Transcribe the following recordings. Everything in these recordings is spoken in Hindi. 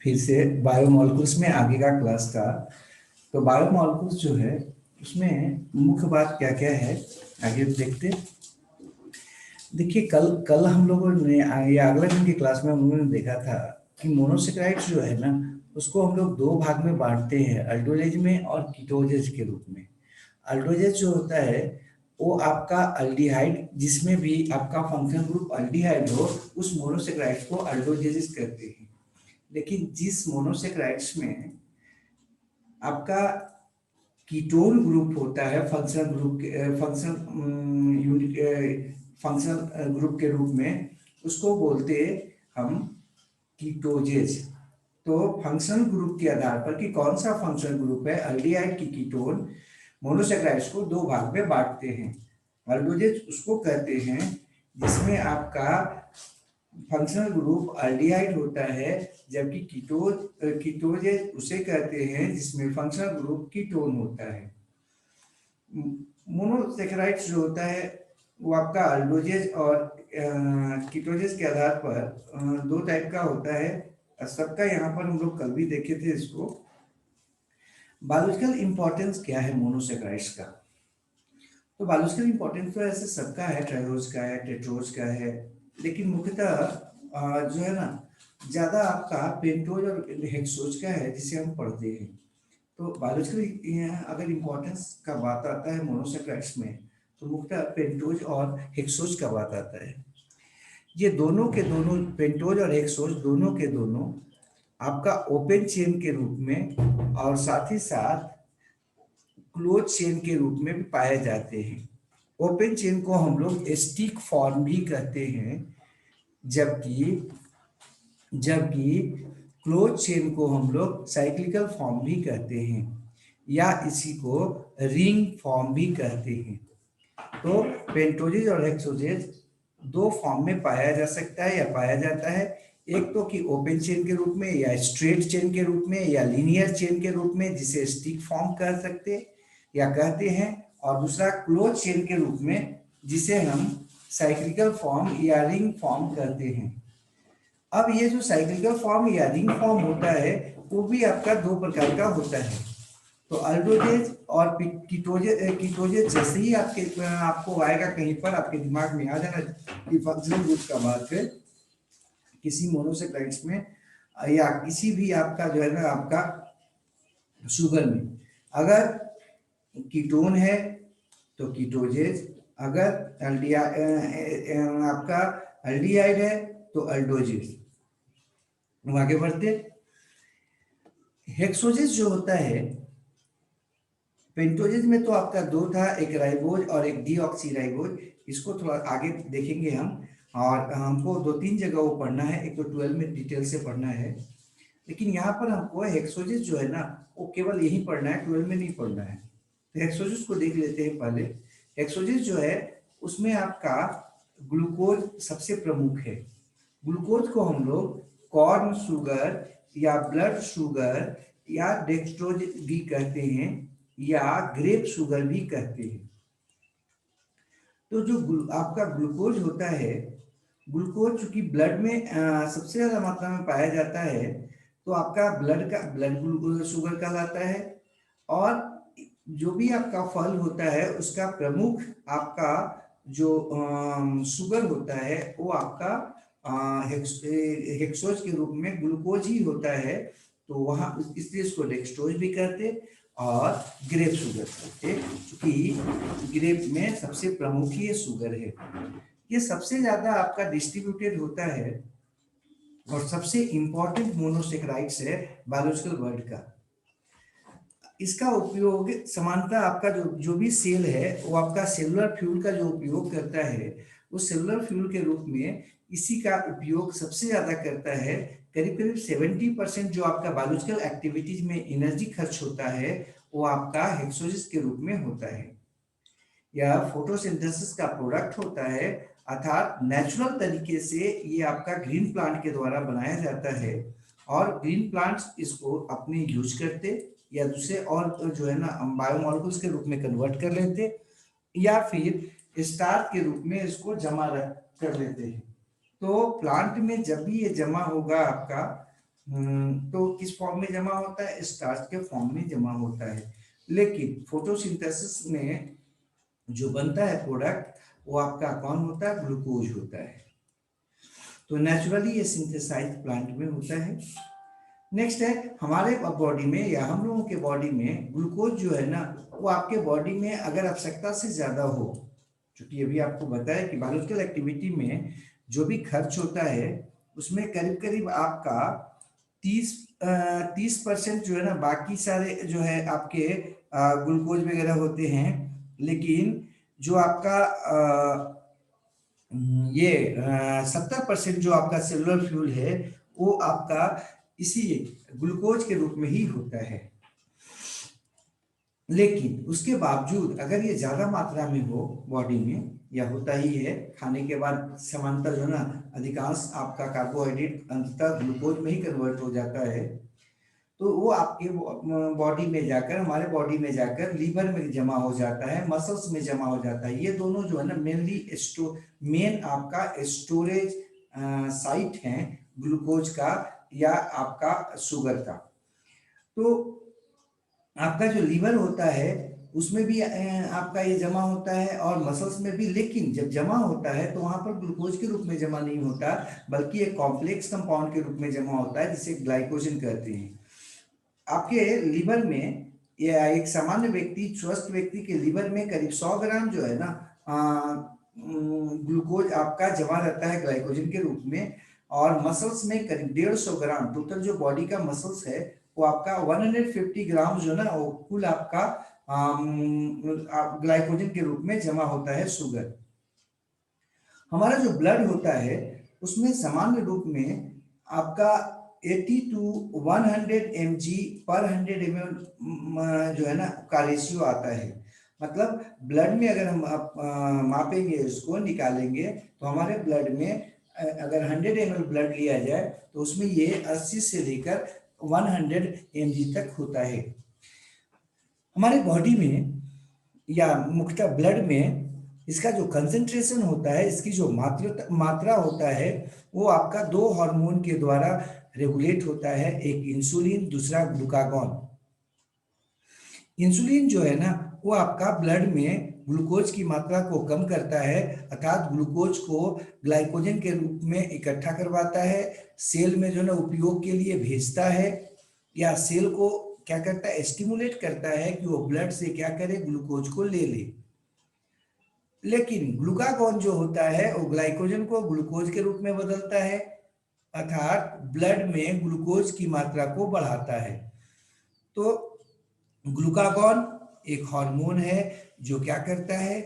फिर से बायोमोलिकुल्स में आगे का क्लास था। तो बायोमोलिकुल्स जो है उसमें मुख्य बात क्या क्या है आगे देखते। देखिए कल कल हम लोगों ने या अगले दिन की क्लास में हम लोगों ने देखा था कि मोनोसेक्राइड्स जो है ना उसको हम लोग दो भाग में बांटते हैं, अल्डोलेज में और कीटोजेज के रूप में। अल्डोजेज जो होता है वो आपका अल्डिहाइड, जिसमें भी आपका फंक्शनल ग्रुप अल्डिहाइड हो, उस मोनोसेक्राइड्स को अल्डोजेज कहते हैं। लेकिन जिस मोनोसेक्राइड्स में आपका कीटोन ग्रुप होता है फंक्शनल ग्रुप के फंक्शनल यूनिट फंक्शनल ग्रुप के रूप में, उसको बोलते हम कीटोजेज। तो फंक्शनल ग्रुप के आधार पर कि कौन सा फंक्शनल ग्रुप है, अल्डिहाइड की कीटोन मोनोसेक्राइड्स को दो भाग में बांटते हैं। अल्डोजेज उसको कहते हैं जिसमें आपका फंक्शनल ग्रुप अल्डिहाइड होता है, जबकि कीटोजेज उसे कहते हैं जिसमें फंक्शनल ग्रुप कीटोन होता है। मोनोसेक्राइड्स जो होता है वो आपका अल्डोजेज और कीटोजेज के आधार पर दो टाइप का होता है। सबका यहाँ पर हम लोग कल भी देखे थे इसको। बायोलॉजिकल इंपॉर्टेंस क्या है मोनोसेक्राइड्स का? तो बायोलॉजिकल इंपॉर्टेंस तो ऐसे सबका है, ट्राइरोज का है, टेट्रोज का है, लेकिन मुख्यतः जो है ना ज्यादा आपका पेंटोज और हेक्सोज का है जिसे हम पढ़ते हैं। तो बायोलॉजिकल अगर इम्पोर्टेंस का बात आता है मोनोसेक्राइड्स में तो मुख्यतः पेंटोज और हेक्सोज का बात आता है। ये दोनों के दोनों, पेंटोज और हेक्सोज दोनों के दोनों आपका ओपन चेन के रूप में और साथ ही साथ क्लोज चेन के रूप में भी पाए जाते हैं। ओपन चेन को हम लोग स्टिक फॉर्म भी कहते हैं, जबकि जबकि क्लोज चेन को हम लोग साइक्लिकल फॉर्म भी कहते हैं या इसी को रिंग फॉर्म भी कहते हैं। तो पेंटोजेज और हेक्सोजेज दो फॉर्म में पाया जा सकता है या पाया जाता है। एक तो कि ओपन चेन के रूप में या स्ट्रेट चेन के रूप में या लीनियर चेन के रूप में जिसे स्टिक फॉर्म कह सकते या कहते हैं, और दूसरा क्लोज चेन के रूप में जिसे हम साइक्लिकल फॉर्म या रिंग फॉर्म कहते हैं। अब ये जो साइक्लिकल फॉर्म या रिंग फॉर्म होता है वो भी आपका दो प्रकार का होता है। तो अल्डोजेज और कीटोजेज जैसे ही आपको आएगा कहीं पर आपके दिमाग में आ जाना कि फंक्शनल ग्रुप का बात है किसी मोनोसेक्राइड्स में या किसी भी आपका जो है ना आपका शुगर में, अगर कीटोन है तो कीटोजेज, अगर आपका अल्डिहाइड है तो अल्डोजेज। आगे बढ़ते, हेक्सोजेज जो होता है, पेंटोजेज में तो आपका दो था, एक राइबोज और एक डीऑक्सीराइबोज। इसको थोड़ा आगे देखेंगे हम, और हमको दो तीन जगह वो पढ़ना है, एक तो 12 में डिटेल से पढ़ना है, लेकिन यहाँ पर हमको हेक्सोजेज जो है ना वो केवल यही पढ़ना है, 12 में नहीं पढ़ना है। तो हेक्सोजेज को देख लेते हैं पहले। हेक्सोजेज जो है उसमें आपका ग्लूकोज सबसे प्रमुख है। ग्लूकोज को हम लोग कॉर्न शुगर या ब्लड शुगर या डेक्सट्रोज भी कहते हैं या ग्रेप शुगर भी कहते हैं। तो जो आपका ग्लूकोज होता है, ग्लूकोज चूंकि ब्लड में सबसे ज्यादा मात्रा में पाया जाता है तो आपका ब्लड ग्लूकोज शुगर कहलाता है। और जो भी आपका फल होता है उसका प्रमुख आपका जो शुगर होता है वो आपका हेक्सोज के रूप में ग्लूकोज ही होता है। तो वहां इसलिए इसको डेक्सट्रोज भी कहते और ग्रेप शुगर कहते, क्योंकि ग्रेप में सबसे प्रमुख ही ये शुगर है। ये सबसे ज्यादा आपका डिस्ट्रीब्यूटेड होता है और सबसे इंपॉर्टेंट मोनोसेक्राइड्स है बायोलॉजिकल वर्ल्ड का। इसका उपयोग समानता आपका जो भी सेल है वो आपका सेलुलर फ्यूल का जो उपयोग करता है, उस सेलुलर फ्यूल के रूप में इसी का उपयोग सबसे ज्यादा करता है। करीब करीब 70% जो आपका बायोलॉजिकल एक्टिविटीज में एनर्जी खर्च होता है वो आपका हेक्सोजेस के रूप में होता है। यह फोटोसिंथेसिस का प्रोडक्ट होता है, अर्थात नेचुरल तरीके से ये आपका ग्रीन प्लांट के द्वारा बनाया जाता है और ग्रीन प्लांट्स इसको अपने यूज करते या दूसरे और जो है ना बायोमोलिकुल्स के रूप में कन्वर्ट कर लेते या फिर स्टार्च के रूप में इसको जमा कर लेते हैं। तो प्लांट में जब भी ये जमा होगा आपका तो किस फॉर्म में जमा होता है? स्टार्च के फॉर्म में जमा होता है। लेकिन फोटोसिंथेसिस में जो बनता है प्रोडक्ट, वो आपका कौन होता है? ग्लूकोज होता है। तो नेचुरली ये सिंथेसाइज प्लांट में होता है। नेक्स्ट है, हमारे बॉडी में या हम लोगों के बॉडी में ग्लूकोज जो है ना, वो आपके बॉडी में अगर आवश्यकता से ज्यादा हो, क्योंकि अभी आपको बताया कि बायोलॉजिकल एक्टिविटी में जो भी खर्च होता है उसमें करीब करीब आपका 30% जो है ना, बाकी सारे जो है आपके ग्लूकोज वगैरह होते हैं। लेकिन जो आपका ये 70% जो आपका सेलुलर फ्यूल है, वो आपका इसी ग्लूकोज के रूप में ही होता है। लेकिन उसके बावजूद अगर ये ज्यादा मात्रा में हो बॉडी में, या होता ही है, खाने के बाद समांतर जो है ना, अधिकांश आपका कार्बोहाइड्रेट अंततः ग्लूकोज में ही कन्वर्ट हो जाता है। तो वो आपके बॉडी में जाकर, हमारे बॉडी में जाकर लीवर में जमा हो जाता है, मसल्स में जमा हो जाता है। ये दोनों जो है ना मेनली मेन आपका स्टोरेज साइट है ग्लूकोज का या आपका शुगर का। तो आपका जो लीवर होता है उसमें भी आपका ये जमा होता है और मसल्स में भी। लेकिन जब जमा होता है तो वहां पर ग्लूकोज के रूप में जमा नहीं होता, बल्कि एक कॉम्प्लेक्स कंपाउंड के रूप में जमा होता है, जिसे ग्लाइकोजन कहते हैं। आपके लीवर में या एक सामान्य व्यक्ति, स्वस्थ व्यक्ति के लीवर में करीब 100 ग्राम जो है ना ग्लूकोज आपका जमा रहता है ग्लाइकोजन के रूप में। और मसल्स में करीब 150 ग्राम, टोटल जो बॉडी का मसल्स है वो आपका 150 ग्राम जो ना, वो कुल आपका ग्लाइकोजन के रूप में जमा होता है शुगर। हमारा जो ब्लड होता है उसमें सामान्य रूप में आपका 80 टू 100 mg पर 100 ml जो है ना का रेशियो आता है। मतलब ब्लड में अगर हम मापेंगे, उसको निकालेंगे, तो हमारे ब्लड में अगर 100 ml ब्लड लिया जाए तो उसमें ये 80 से लेकर 100 mg तक होता है। हमारे बॉडी में या मुख्यतः ब्लड में इसका जो कंसंट्रेशन होता है, इसकी जो मात्रा होता है, वो आपका दो हार्मोन के द्वारा रेगुलेट होता है, एक इंसुलिन, दूसरा ग्लूकागॉन। इंसुलिन जो है ना, वो आपका ब्लड में ग्लूकोज की मात्रा को कम करता है, अर्थात ग्लूकोज को ग्लाइकोजन के रूप में इकट्ठा करवाता है, सेल में जो है ना उपयोग के लिए भेजता है, या सेल को क्या करता है, स्टिमुलेट करता है कि वो ब्लड से क्या करे, ग्लूकोज को ले ले। लेकिन ग्लूकागॉन जो होता है वो ग्लाइकोजन को ग्लूकोज के रूप में बदलता है, अर्थात ब्लड में ग्लूकोज की मात्रा को बढ़ाता है। तो ग्लूकागॉन एक हार्मोन है जो क्या करता है,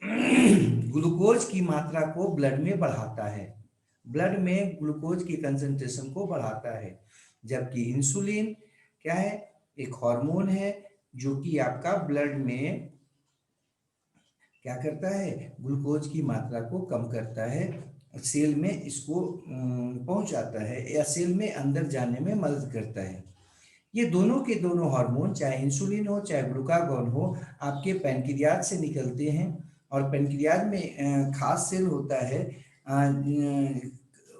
ग्लूकोज की मात्रा को ब्लड में बढ़ाता है, ब्लड में ग्लूकोज की कंसंट्रेशन को बढ़ाता है। जबकि इंसुलिन क्या है, एक हार्मोन है जो कि आपका ब्लड में क्या करता है, ग्लूकोज की मात्रा को कम करता है, सेल में इसको पहुंचाता है या सेल में अंदर जाने में मदद करता है। ये दोनों के दोनों हार्मोन, चाहे इंसुलिन हो चाहे ग्लूकागॉन हो, आपके पैनक्रियाज से निकलते हैं। और पैनक्रियाज में खास सेल होता है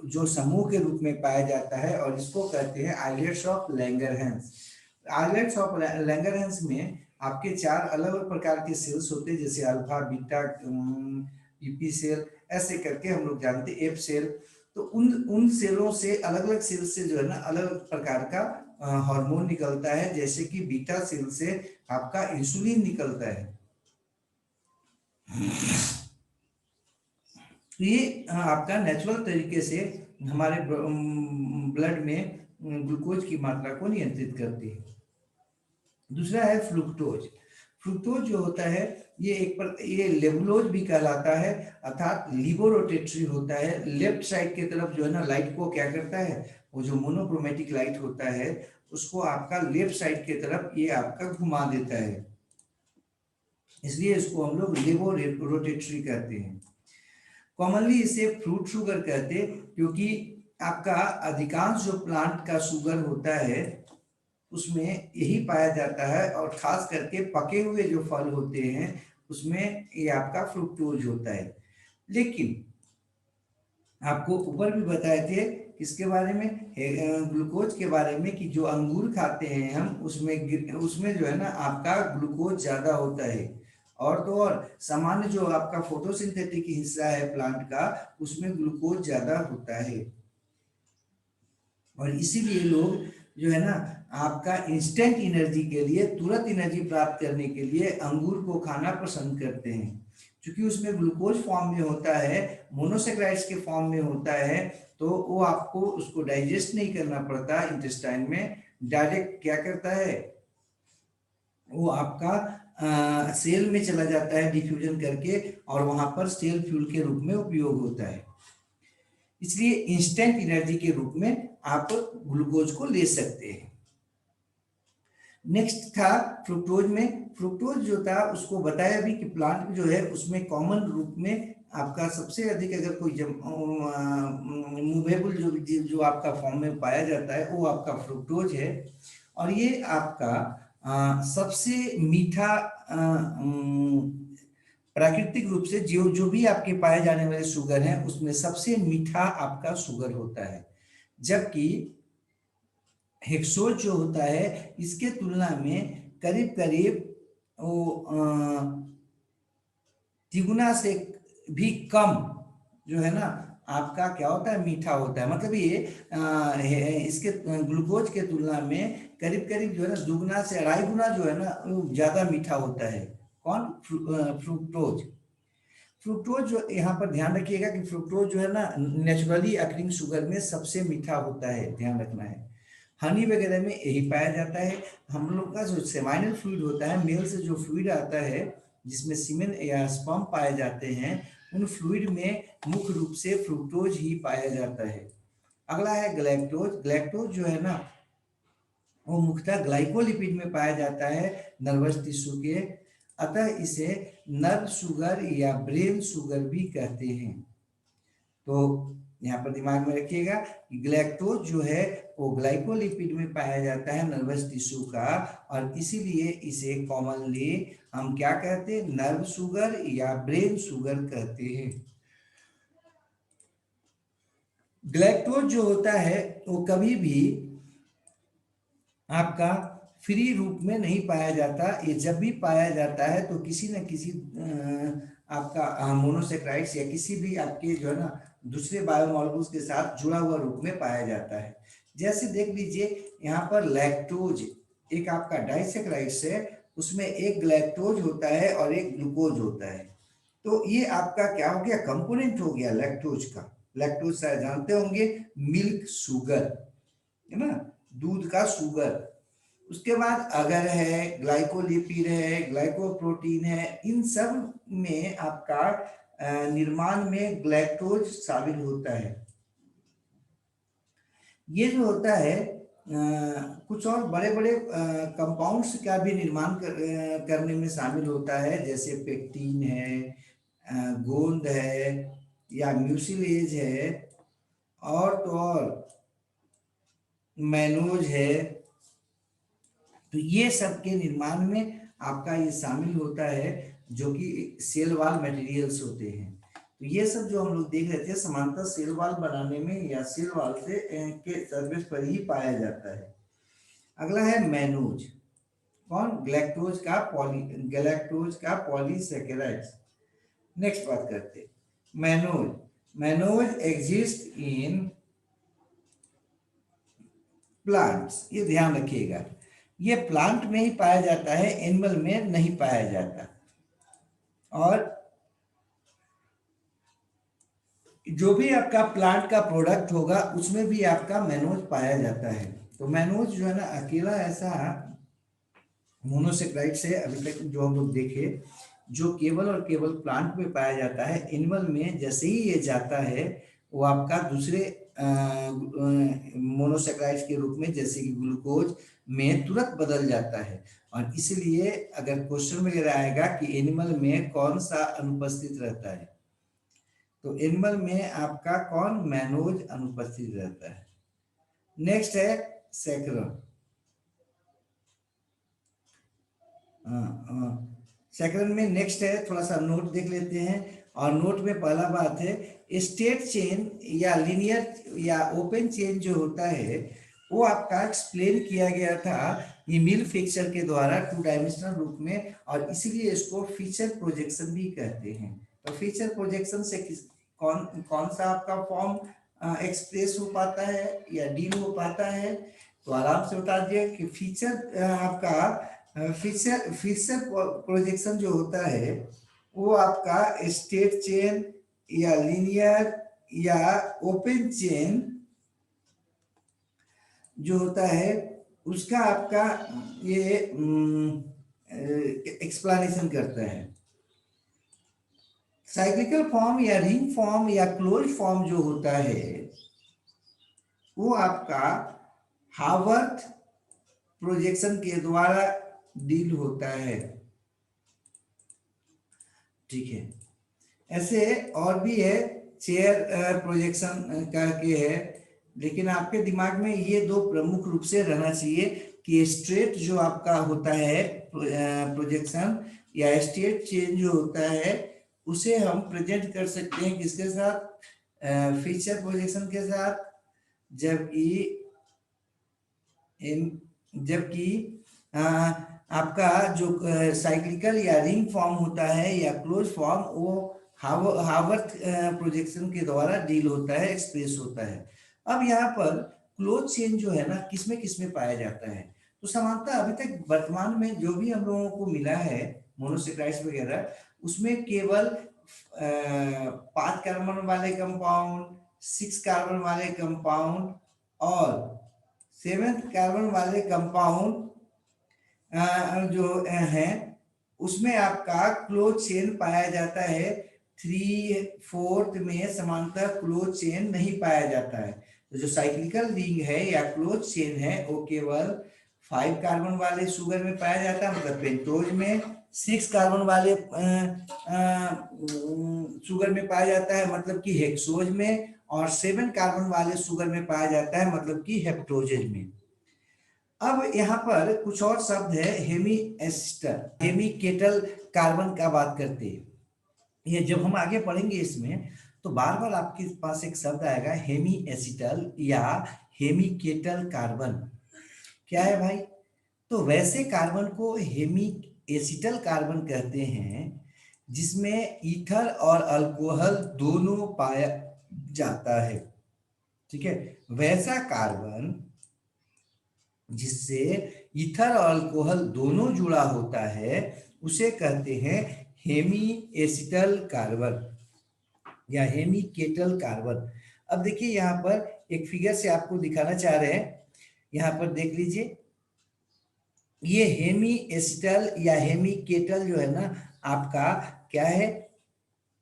जो समूह के रूप में पाया जाता है, और इसको कहते हैं islets of Langerhans. Islets of Langerhans में आपके 4 अलग अलग प्रकार के सेल्स होते हैं, जैसे अल्फा, बीटा, पीपी सेल, ऐसे करके हम लोग जानते हैं, एफ सेल। तो उन सेलों से, अलग अलग सेल से जो है ना, अलग अलग प्रकार का हार्मोन निकलता है। जैसे कि बीटा सेल से आपका इंसुलिन निकलता है। तो ये आपका नेचुरल तरीके से हमारे ब्लड में ग्लूकोज की मात्रा को नियंत्रित करती है। दूसरा है फ्रुक्टोज। फ्रुक्टोज जो होता है ये लेवुलोज भी कहलाता है, अर्थात लिबोरोटेटरी होता है। लेफ्ट साइड की तरफ जो है ना, लाइट को क्या करता है, वो जो मोनोक्रोमेटिक लाइट होता है उसको आपका लेफ्ट साइड की तरफ ये आपका घुमा देता है, इसलिए इसको हम लोग लिबोरोटेटरी कहते हैं। कॉमनली इसे फ्रूट शुगर कहते हैं, क्योंकि आपका अधिकांश जो प्लांट का शुगर होता है उसमें यही पाया जाता है, और खास करके पके हुए जो फल होते हैं उसमें ये आपका फ्रुक्टोज होता है। लेकिन आपको ऊपर भी बताए थे किसके बारे में, ग्लूकोज के बारे में, कि जो अंगूर खाते हैं हम उसमें जो है ना आपका ग्लूकोज ज्यादा होता है। और तो और सामान्य जो आपका फोटोसिंथेटिक हिस्सा है प्लांट का, उसमें ग्लूकोज ज्यादा होता है। और इसीलिए लोग जो है ना आपका इंस्टेंट एनर्जी के लिए, तुरंत एनर्जी प्राप्त करने के लिए अंगूर को खाना पसंद करते हैं, क्योंकि उसमें ग्लूकोज फॉर्म में होता है, मोनोसेक्राइड्स के फॉर्म में होता है। तो वो आपको उसको डाइजेस्ट नहीं करना पड़ता इंटेस्टाइन में, डायरेक्ट क्या करता है, वो आपका सेल में चला जाता है डिफ्यूजन करके, और वहां पर सेल फ्यूल के रूप में उपयोग होता है। इसलिए इंस्टेंट एनर्जी के रूप में आप ग्लूकोज को ले सकते हैं। नेक्स्ट था फ्रुक्टोज में। फ्रुक्टोज जो था उसको बताया भी कि प्लांट जो है उसमें कॉमन रूप में आपका सबसे अधिक अगर कोई मूवेबल जो आपका फॉर्म में पाया जाता है वो आपका फ्रुक्टोज है। और ये आपका सबसे मीठा प्राकृतिक रूप से जो जो भी आपके पाए जाने वाले शुगर हैं उसमें सबसे मीठा आपका शुगर होता है। जबकि हेक्सोज जो होता है इसके तुलना में करीब करीब वो तिगुना से भी कम जो है ना आपका क्या होता है, मीठा होता है। मतलब ये इसके ग्लूकोज के तुलना में करीब करीब जो है ना दुगना से अढ़ाई गुना जो है ना ज्यादा मीठा होता है। कौन, फ्रुक्टोज। फ्रुक्टोज जो यहाँ पर ध्यान रखिएगा कि फ्रुक्टोज जो है ना नेचुरली अकरिंग शुगर में सबसे मीठा होता है, ध्यान रखना है। हनी वगैरह में यही पाया जाता है। हम लोग का जो सेमाइनल फ्लूइड होता है, मेल से जो फ्लूइड आता है जिसमें सीमेन या स्पर्म पाए जाते हैं, उन फ्लूइड में मुख्य रूप से फ्रुक्टोज ही पाया जाता है। अगला है ग्लैक्टोज। ग्लैक्टोज जो है ना वो मुख्यतः ग्लाइकोलिपिड में पाया जाता है नर्वस टिश्यू के, अतः इसे नर्व शुगर या ब्रेन शुगर भी कहते हैं। तो यहाँ पर दिमाग में रखिएगा कि ग्लैक्टोज जो है वो ग्लाइकोलिपिड में पाया जाता है नर्वस टिश्यू का, और इसीलिए इसे कॉमनली हम क्या कहते हैं, नर्व शुगर या ब्रेन शुगर कहते हैं। ग्लैक्टोज जो होता है वो कभी भी आपका फ्री रूप में नहीं पाया जाता। ये जब भी पाया जाता है तो किसी न किसी आपका मोनोसेक्राइड्स या किसी भी आपके जो है ना दूसरे बायोमॉलिक्यूल्स के साथ जुड़ा हुआ रूप में पाया जाता है। जैसे देख लीजिए यहाँ पर लैक्टोज एक आपका डाइसेक्राइड्स है, उसमें एक ग्लैक्टोज होता है और एक ग्लूकोज होता है। तो ये आपका क्या हो गया, कंपोनेंट हो गया लैक्टोज का। लैक्टोज शायद जानते होंगे, मिल्क शुगर है ना, दूध का शुगर। उसके बाद अगर है ग्लाइकोलिपिड है, ग्लाइकोप्रोटीन है, इन सब में आपका निर्माण में ग्लैक्टोज शामिल होता है। ये जो होता है कुछ और बड़े बड़े कंपाउंड्स का भी निर्माण करने में शामिल होता है, जैसे पेक्टिन है, गोंद है, या म्यूसिलेज है, और तो और मैनोज है। तो ये सब के निर्माण में आपका ये शामिल होता है, जो कि सेल वॉल मटेरियल्स होते हैं। तो ये सब जो हम लोग देख रहे थे समानता सेल वॉल बनाने में या सेल वॉल से के सर्फेस पर ही पाया जाता है। अगला है मैनोज। कौन, गैलेक्टोज का पॉलीसेकेराइड्स। नेक्स्ट बात करते हैं mannose. Mannose exist in plants, ये ध्यान रखिएगा, ये प्लांट में ही पाया जाता है, एनिमल में नहीं पाया जाता। और जो भी आपका प्लांट का प्रोडक्ट होगा उसमें भी आपका मैनोज पाया जाता है। तो मैनोज जो है ना अकेला ऐसा मोनोसेक्राइड से अभी तक जो हम लोग देखे, जो केवल और केवल प्लांट में पाया जाता है। एनिमल में जैसे ही ये जाता है वो आपका दूसरे मोनोसेक्राइड्स के रूप में जैसे कि ग्लूकोज में तुरंत बदल जाता है। और इसलिए अगर क्वेश्चन वगैरह आएगा कि एनिमल में कौन सा अनुपस्थित रहता है, तो एनिमल में आपका कौन, मैनोज अनुपस्थित रहता है। नेक्स्ट है सैकरन। सैकरन में नेक्स्ट है, थोड़ा सा नोट देख लेते हैं। और नोट में पहला बात है, स्टेट चेन या लीनियर या ओपन चेन जो होता है वो आपका एक्सप्लेन किया गया था इमिल फिक्सर के द्वारा 2 डायमेंशनल रूप में, और इसीलिए इसको फीचर प्रोजेक्शन भी कहते हैं। तो फीचर प्रोजेक्शन से कौन कौन सा आपका फॉर्म एक्सप्रेस हो पाता है या डील हो पाता है, तो आराम से बता दिए कि फीचर आपका फीचर फीचर प्रोजेक्शन जो होता है वो आपका स्टेट चेन या लीनियर या ओपन चेन जो होता है उसका आपका ये एक्सप्लेनेशन करता है। साइक्लिकल फॉर्म या रिंग फॉर्म या क्लोज फॉर्म जो होता है वो आपका हावर्थ प्रोजेक्शन के द्वारा डील होता है। ठीक है, ऐसे और भी है, चेयर प्रोजेक्शन करके है, लेकिन आपके दिमाग में ये दो प्रमुख रूप से रहना चाहिए कि स्ट्रेट जो आपका होता है प्रोजेक्शन या स्टेट चेंज जो होता है उसे हम प्रेजेंट कर सकते हैं किसके साथ, फीचर प्रोजेक्शन के साथ, जबकि जबकि आपका जो साइक्लिकल या रिंग फॉर्म होता है या क्लोज फॉर्म वो हावर्थ प्रोजेक्शन के द्वारा डील होता है, एक्सप्रेस होता है। अब यहाँ पर क्लोज चेन जो है ना किसमें किसमें पाया जाता है, तो समानता अभी तक वर्तमान में जो भी हम लोगों को मिला है मोनोसेक्राइड्स वगैरह, उसमें केवल 5 कार्बन वाले कंपाउंड, 6 कार्बन वाले कंपाउंड और 7 कार्बन वाले कंपाउंड जो है उसमें आपका क्लोज चेन पाया जाता है। 3/4 में समांतर क्लोज चेन नहीं पाया जाता है। तो जो साइक्लिकल रिंग है या क्लोज चेन है वो केवल 5 कार्बन वाले शुगर में पाया जाता है, मतलब पेंटोज में, 6 कार्बन वाले शुगर में पाया जाता है मतलब कि हेक्सोज में, और 7 कार्बन वाले शुगर में पाया जाता है मतलब कि हेप्टोजेज में। अब यहाँ पर कुछ और शब्द है, hemiester, hemiketal carbon का बात करते हैं। ये जब हम आगे पढ़ेंगे इसमें तो बार बार आपके पास एक शब्द आएगा हेमी एसिटल या हेमी केटल कार्बन। क्या है भाई, तो वैसे कार्बन को हेमी एसिटल कार्बन कहते हैं जिसमें ईथर और अल्कोहल दोनों पाया जाता है। ठीक है, वैसा कार्बन जिससे ईथर और अल्कोहल दोनों जुड़ा होता है उसे कहते हैं हेमी एसिटल कार्बन या हेमी केटल कार्बन। अब देखिए यहाँ पर एक फिगर से आपको दिखाना चाह रहे हैं, यहाँ पर देख लीजिए, ये हेमी एसिटल या हेमी केटल जो है ना आपका क्या है,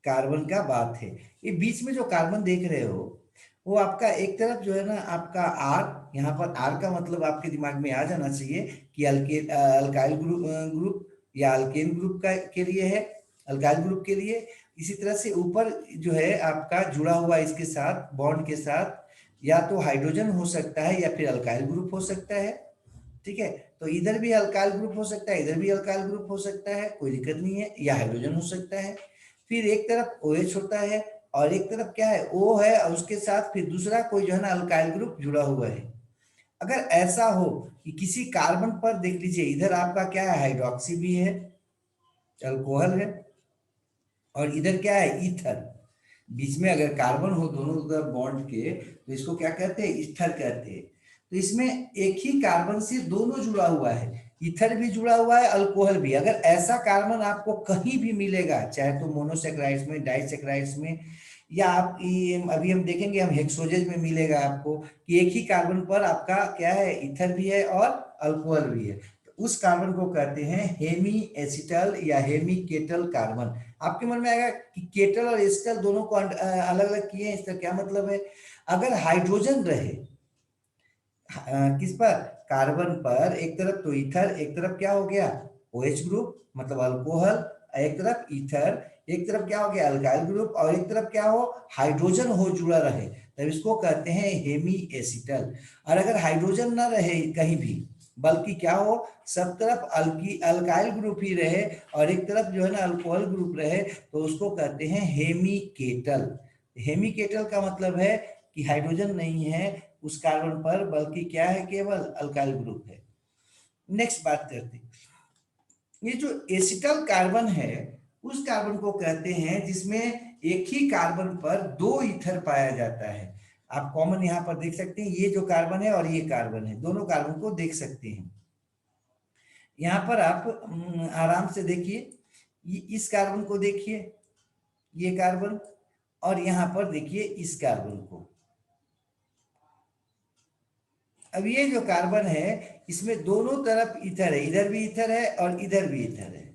कार्बन का बात है। ये बीच में जो कार्बन देख रहे हो वो आपका एक तरफ जो है ना आपका आर, यहाँ पर आर का मतलब आपके दिमाग में आ जाना चाहिए कि अल्काइल ग्रुप या अल्केन ग्रुप का के लिए है, अल्काइल ग्रुप के लिए। इसी तरह से ऊपर जो है आपका जुड़ा हुआ इसके साथ बॉन्ड के साथ या तो हाइड्रोजन हो सकता है या फिर अल्काइल ग्रुप हो सकता है। ठीक है, तो इधर भी अल्काइल ग्रुप हो सकता है, इधर भी अल्काइल ग्रुप हो सकता है, कोई दिक्कत नहीं है, या हाइड्रोजन हो सकता है। फिर एक तरफ OH होता है और एक तरफ क्या है O है और उसके साथ फिर दूसरा कोई जो है ना अल्काइल ग्रुप जुड़ा हुआ है। अगर ऐसा हो कि किसी कार्बन पर देख लीजिए इधर आपका क्या है, हाइड्रोक्सी भी है, अल्कोहल है, और इधर क्या है, ईथर, बीच में अगर कार्बन हो दोनों तरफ बॉन्ड के तो इसको क्या कहते हैं, ईथर कहते हैं। तो इसमें एक ही कार्बन से दोनों जुड़ा हुआ है, ईथर भी जुड़ा हुआ है, अल्कोहल भी। अगर ऐसा कार्बन आपको कहीं भी मिलेगा, चाहे तो मोनोसेक्राइड्स में, डाइसेक्राइड्स में, या आप अभी हम देखेंगे हम हेक्सोजेज में मिलेगा आपको कि एक ही कार्बन पर आपका क्या है, ईथर भी है और अल्कोहल भी है, तो उस कार्बन को कहते हैं हेमी एसिटल या हेमी केटल कार्बन। आपके मन में आएगा कि केटल और एसिटल दोनों को अलग अलग किए हैं, इसका क्या मतलब है। अगर हाइड्रोजन रहे किस पर, कार्बन पर, एक तरफ तो ईथर, एक तरफ क्या हो गया, OH ग्रुप मतलब अल्कोहल, एक तरफ ईथर, एक तरफ क्या हो गया, अल्काइल ग्रुप, और एक तरफ क्या हो, हाइड्रोजन हो जुड़ा रहे, तब इसको कहते हैं हेमी एसिटल। और अगर हाइड्रोजन ना रहे कहीं भी, बल्कि क्या हो, सब तरफ अल्काइल ग्रुप ही रहे और एक तरफ जो है ना अल्कोहल ग्रुप रहे, तो उसको कहते हैं हेमिकेटल। हेमिकेटल का मतलब है कि हाइड्रोजन नहीं है उस कार्बन पर, बल्कि क्या है, केवल अल्काइल ग्रुप है। नेक्स्ट बात करते हैं, ये जो एसिटल कार्बन है उस कार्बन को कहते हैं जिसमें एक ही कार्बन पर दो ईथर पाया जाता है। आप कॉमन यहां पर देख सकते हैं, ये जो कार्बन है और ये कार्बन है, दोनों कार्बन को देख सकते हैं। यहां पर आप आराम से देखिए, इस कार्बन को देखिए, ये कार्बन, और यहां पर देखिए इस कार्बन को। अब ये जो कार्बन है इसमें दोनों तरफ ईथर है, इधर भी ईथर है और इधर भी ईथर है,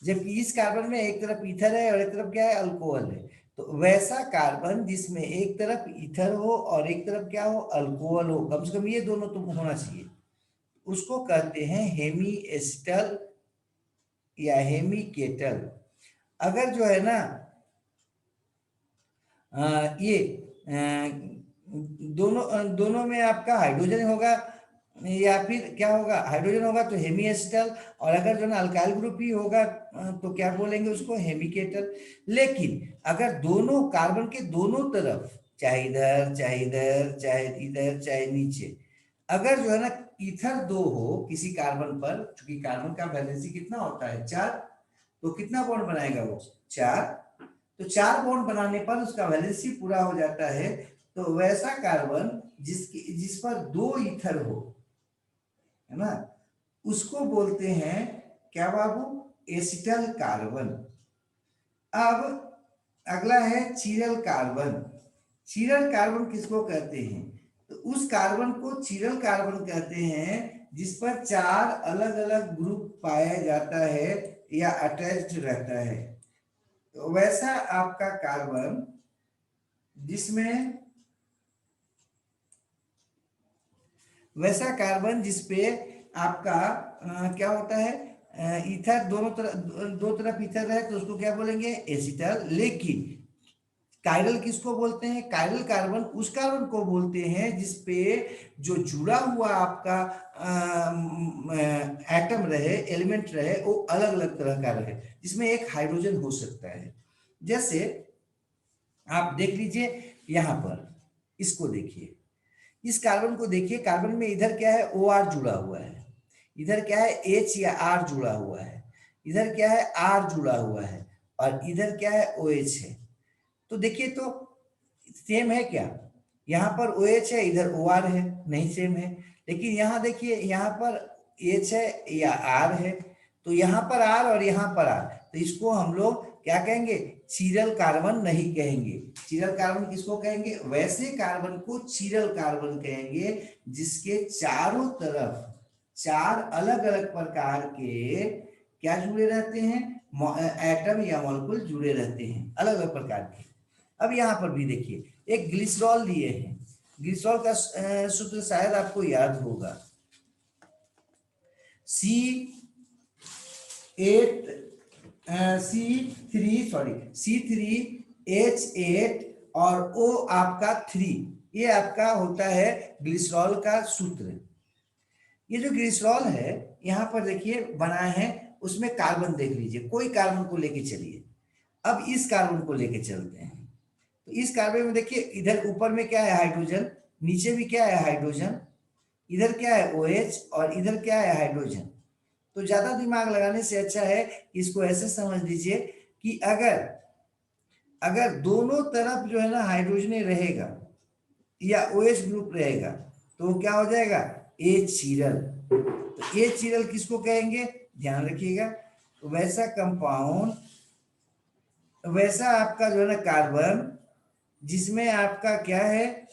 जबकि इस कार्बन में एक तरफ ईथर है और एक तरफ क्या है, अल्कोहल है। तो वैसा कार्बन जिसमें एक तरफ ईथर हो और एक तरफ क्या हो, अल्कोहल हो, कम से कम ये दोनों तो होना चाहिए, उसको कहते हैं हेमी एसिटल या हेमिकेटल। अगर जो है ना ये दोनों में आपका हाइड्रोजन होगा या फिर क्या होगा, हाइड्रोजन होगा तो हेमी एसिटल, और अगर जो ना अल्काइल ग्रुप ही होगा तो क्या बोलेंगे उसको, हेमिकेटल। लेकिन अगर दोनों कार्बन के दोनों तरफ, चाहे इधर चाहे इधर चाहे इधर चाहे नीचे, अगर जो है ना ईथर दो हो किसी कार्बन पर, चूंकि कार्बन का वैलेंसी कितना होता है, 4, तो कितना बॉन्ड बनाएगा वो, 4। तो 4 बॉन्ड बनाने पर उसका वैलेंसी पूरा हो जाता है। तो वैसा कार्बन जिस पर दो ईथर हो, है ना, उसको बोलते हैं क्या बाबू, एसिटल कार्बन। अब अगला है चिरल कार्बन। चिरल कार्बन किसको कहते हैं, तो उस कार्बन को चिरल कार्बन कहते हैं जिस पर 4 अलग अलग ग्रुप पाया जाता है या अटैच्ड रहता है। तो वैसा आपका कार्बन जिसमें, वैसा कार्बन जिसपे आपका क्या होता है, ईथर दोनों तरफ, दो तरफ ईथर है, तो उसको क्या बोलेंगे, एसिटल। लेकिन कायरल किसको बोलते हैं, कायरल कार्बन उस कार्बन को बोलते हैं जिसपे जो जुड़ा हुआ आपका एटम रहे, एलिमेंट रहे, वो अलग अलग तरह का रहे, जिसमें एक हाइड्रोजन हो सकता है। जैसे आप देख लीजिए यहां पर, इसको देखिए, इस कार्बन को देखिए, कार्बन में इधर क्या है, ओ आर जुड़ा हुआ है, इधर क्या है, एच या आर जुड़ा हुआ है, इधर क्या है, आर जुड़ा हुआ है, और इधर क्या है, ओ एच है। तो देखिए तो सेम है क्या, यहाँ पर ओ एच है, इधर ओ आर है, नहीं सेम है। लेकिन यहाँ देखिए, यहाँ पर एच है या आर है, तो यहाँ पर आर और यहाँ पर आर, तो इसको हम लोग क्या कहेंगे, चिरल कार्बन नहीं कहेंगे। चिरल कार्बन किसको कहेंगे, वैसे कार्बन को चिरल कार्बन कहेंगे जिसके चारों तरफ 4 अलग अलग प्रकार के क्या जुड़े रहते हैं, एटम या मॉलिक्यूल जुड़े रहते हैं, अलग अलग प्रकार के। अब यहाँ पर भी देखिए, एक ग्लिसरॉल लिए हैं, ग्लिसरॉल का सूत्र शायद आपको याद होगा, C3H8 और O आपका 3, ये आपका होता है ग्लिसरॉल का सूत्र। ये जो ग्लिसरॉल है यहाँ पर देखिए बनाए हैं, उसमें कार्बन देख लीजिए, कोई कार्बन को लेके चलिए। अब इस कार्बन को लेके चलते हैं, तो इस कार्बन में देखिए, इधर ऊपर में क्या है, हाइड्रोजन, नीचे भी क्या है, हाइड्रोजन, इधर क्या है, OH, और इधर क्या है, हाइड्रोजन। तो ज्यादा दिमाग लगाने से अच्छा है इसको ऐसे समझ लीजिए कि अगर अगर दोनों तरफ जो है ना हाइड्रोजन रहेगा या OH ग्रुप रहेगा, तो क्या हो जाएगा, ए चिरल। तो ए चिरल किसको कहेंगे, ध्यान रखिएगा। तो वैसा कंपाउंड, वैसा आपका जो है ना कार्बन जिसमें आपका क्या है,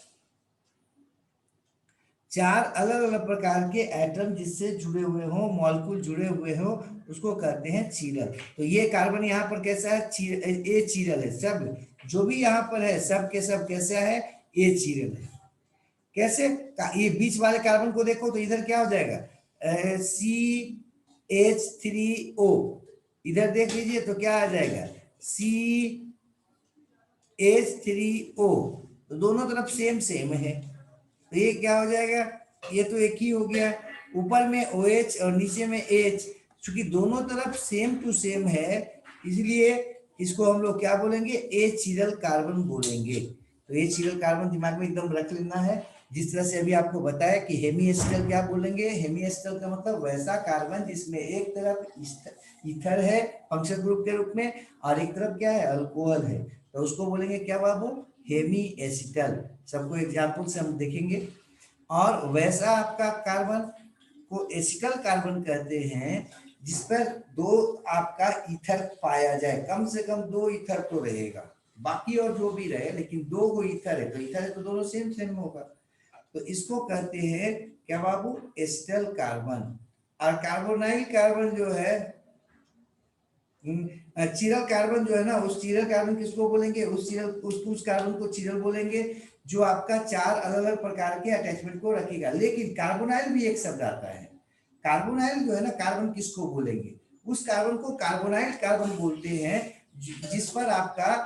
4 अलग अलग प्रकार के एटम जिससे जुड़े हुए हो, मॉलिक्यूल जुड़े हुए हो, उसको कहते हैं चिरल। तो ये कार्बन यहाँ पर कैसा है, ए चिरल है, सब जो भी यहाँ पर है सब के सब कैसा है, ए चिरल है। कैसे, ये बीच वाले कार्बन को देखो तो इधर क्या हो जाएगा, CH3O, इधर देख लीजिए तो क्या आ जाएगा, CH3O, तो दोनों तरफ सेम सेम है, तो ये क्या हो जाएगा, ये तो एक ही हो गया। ऊपर में OH और नीचे में H, क्योंकि दोनों तरफ सेम टू सेम है, इसलिए इसको हम लोग क्या बोलेंगे, एचिरल कार्बन बोलेंगे। तो एचिरल कार्बन दिमाग में एकदम रख लेना है। जिस तरह से अभी आपको बताया कि हेमी एसिटल क्या बोलेंगे, हेमी एसिटल का मतलब वैसा कार्बन जिसमें एक तरफ ईथर है फंक्शनल ग्रुप के रूप में और एक तरफ क्या है, अल्कोहल है, तो उसको बोलेंगे क्या बाबू, हेमी एसिटल। सबको एग्जाम्पल से हम देखेंगे। और वैसा आपका कार्बन को एसिटल कार्बन कहते हैं जिस पर दो आपका ईथर पाया जाए, कम से कम दो ईथर तो रहेगा, बाकी और जो भी रहे लेकिन दो को ईथर है, तो ईथर है तो दोनों सेम सेम होगा, तो इसको कहते हैं क्या बाबू, एसिटल कार्बन। और कार्बोनाइल कार्बन जो है, चिरल कार्बन जो है ना, उस चिरल कार्बन किसको बोलेंगे, उस कार्बन को चिरल बोलेंगे जो आपका चार अलग अलग प्रकार के अटैचमेंट को रखेगा। लेकिन कार्बोनाइल भी एक शब्द आता है, कार्बोनाइल जो है ना, कार्बन किसको बोलेंगे, उस कार्बन को कार्बोनाइल कार्बन बोलते हैं जिस पर आपका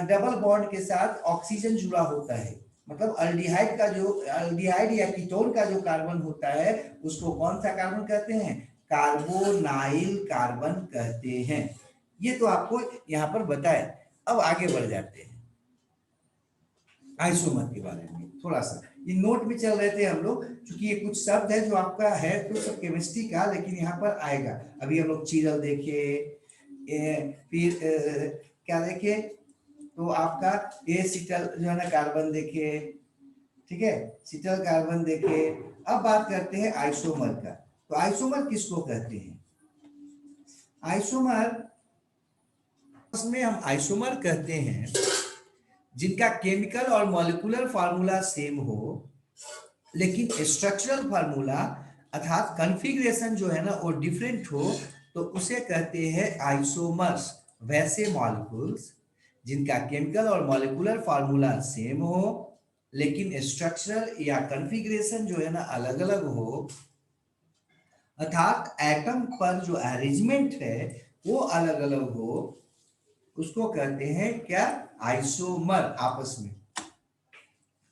डबल बॉन्ड के साथ ऑक्सीजन जुड़ा होता है। मतलब अल्डिहाइड का जो, अल्डिहाइड या कीटोन का जो कार्बन होता है उसको कौन सा कार्बन कहते हैं, कार्बोनाइल कार्बन कहते हैं। ये तो आपको यहां पर बताए। अब आगे बढ़ जाते हैं आइसोमर के बारे में थोड़ा सा। ये नोट में चल रहे थे हम लोग, क्योंकि ये कुछ शब्द है जो आपका है तो सब केमिस्ट्री का, लेकिन यहाँ पर आएगा। अभी हम लोग चिरल देखे, फिर क्या देखे, तो आपका एसिटल जो है ना कार्बन देखे, ठीक है, सिटल कार्बन देखे। अब बात करते हैं आइसोमर का। तो आइसोमर किसको कहते हैं, आइसोमर में हम आइसोमर कहते हैं जिनका केमिकल और मॉलिक्यूलर फार्मूला सेम हो, लेकिन स्ट्रक्चरल फार्मूला अर्थात कॉन्फ़िगरेशन जो है ना वो डिफरेंट हो, तो उसे कहते हैं आइसोमर्स। वैसे मॉलिक्यूल्स जिनका केमिकल और मॉलिक्यूलर फार्मूला सेम हो लेकिन स्ट्रक्चरल या कॉन्फ़िगरेशन जो है ना अलग अलग हो, अर्थात एटम पर जो अरेंजमेंट है वो अलग अलग हो, उसको कहते हैं क्या, आइसोमर। आपस में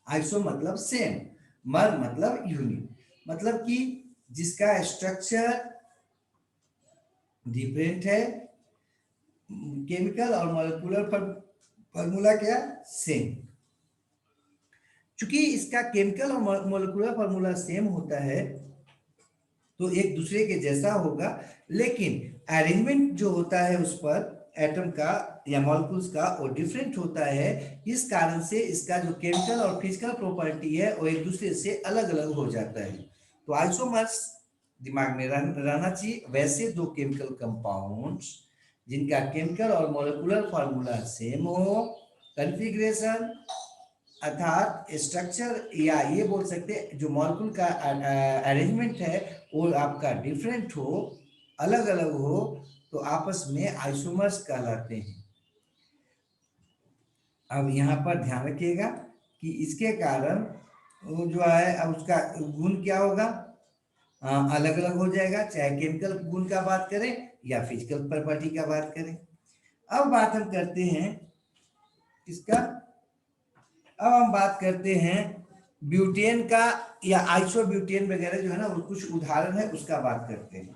आइसो मतलब सेम, मर मतलब यूनिट, मतलब कि जिसका स्ट्रक्चर डिफरेंट है, केमिकल और मॉलिक्यूलर फार्मूला क्या, सेम। चूंकि इसका केमिकल और मॉलिक्यूलर फार्मूला सेम होता है तो एक दूसरे के जैसा होगा, लेकिन अरेंजमेंट जो होता है उस पर एटम का या मॉलिक्यूल्स का वो डिफरेंट होता है। इस कारण से इसका जो केमिकल और फिजिकल प्रॉपर्टी है वो एक दूसरे से अलग अलग हो जाता है। तो आइसोमर्स दिमाग में रहना चाहिए, वैसे दो केमिकल कंपाउंड्स जिनका केमिकल और मॉलिक्यूलर फार्मूला सेम हो, कॉन्फ़िगरेशन अर्थात स्ट्रक्चर या ये बोल सकते हैं जो मॉलिक्यूल का अरेंजमेंट है वो आपका डिफरेंट हो, अलग अलग हो, तो आपस में आइसोमर्स कहलाते हैं। अब यहाँ पर ध्यान रखिएगा कि इसके कारण वो जो है अब उसका गुण क्या होगा, अलग अलग हो जाएगा, चाहे केमिकल गुण का बात करें या फिजिकल प्रॉपर्टी का बात करें। अब बात हम करते हैं इसका, अब हम बात करते हैं ब्यूटेन का या आइसोब्यूटेन वगैरह जो है ना वो कुछ उदाहरण है उसका बात करते हैं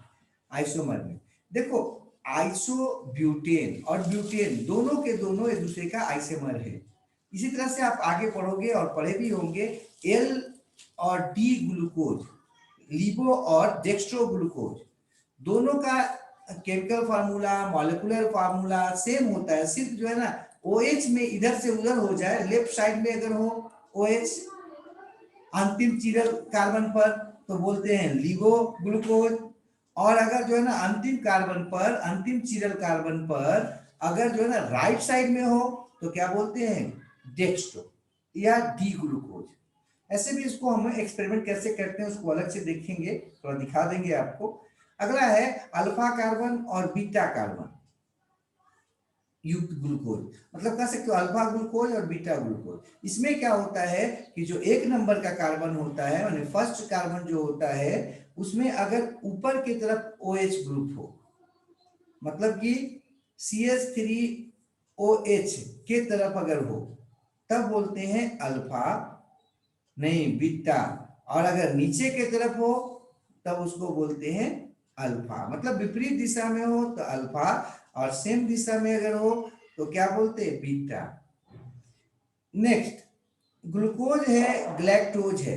आइसोमर में। देखो आइसोब्यूटेन और ब्यूटेन दोनों के दोनों एक दूसरे का आइसोमर है। इसी तरह से आप आगे पढ़ोगे और पढ़े भी होंगे एल और डी ग्लूकोज, लिबो और डेक्स्ट्रो ग्लूकोज, दोनों का chemical formula molecular formula same होता है, सिर्फ जो है ना OH में इधर से उधर हो जाए, लेफ्ट साइड में अगर हो OH अंतिम चिरल कार्बन पर तो बोलते हैं लिबो ग्लूकोज, और अगर जो है ना अंतिम कार्बन पर, अंतिम चिरल कार्बन पर अगर जो है ना राइट साइड में हो तो क्या बोलते हैं, डेक्स्ट्रो या डी ग्लूकोज। ऐसे भी इसको हम एक्सपेरिमेंट कैसे करते हैं उसको अलग से देखेंगे, थोड़ा दिखा देंगे आपको। अगला है अल्फा कार्बन और बीटा कार्बन युक्त ग्लूकोज, मतलब कह सकते हो अल्फा ग्लूकोज और बीटा ग्लूकोज। इसमें क्या होता है कि जो एक नंबर का कार्बन होता है माने फर्स्ट कार्बन जो होता है उसमें अगर ऊपर की तरफ OH ग्रुप हो, मतलब कि CH3OH के तरफ अगर हो तब बोलते हैं अल्फा, नहीं बीटा, और अगर नीचे के तरफ हो तब उसको बोलते हैं अल्फा। मतलब विपरीत दिशा में हो तो अल्फा, और सेम दिशा में अगर हो तो क्या बोलते हैं, बीटा। नेक्स्ट, ग्लूकोज है, ग्लैक्टोज है।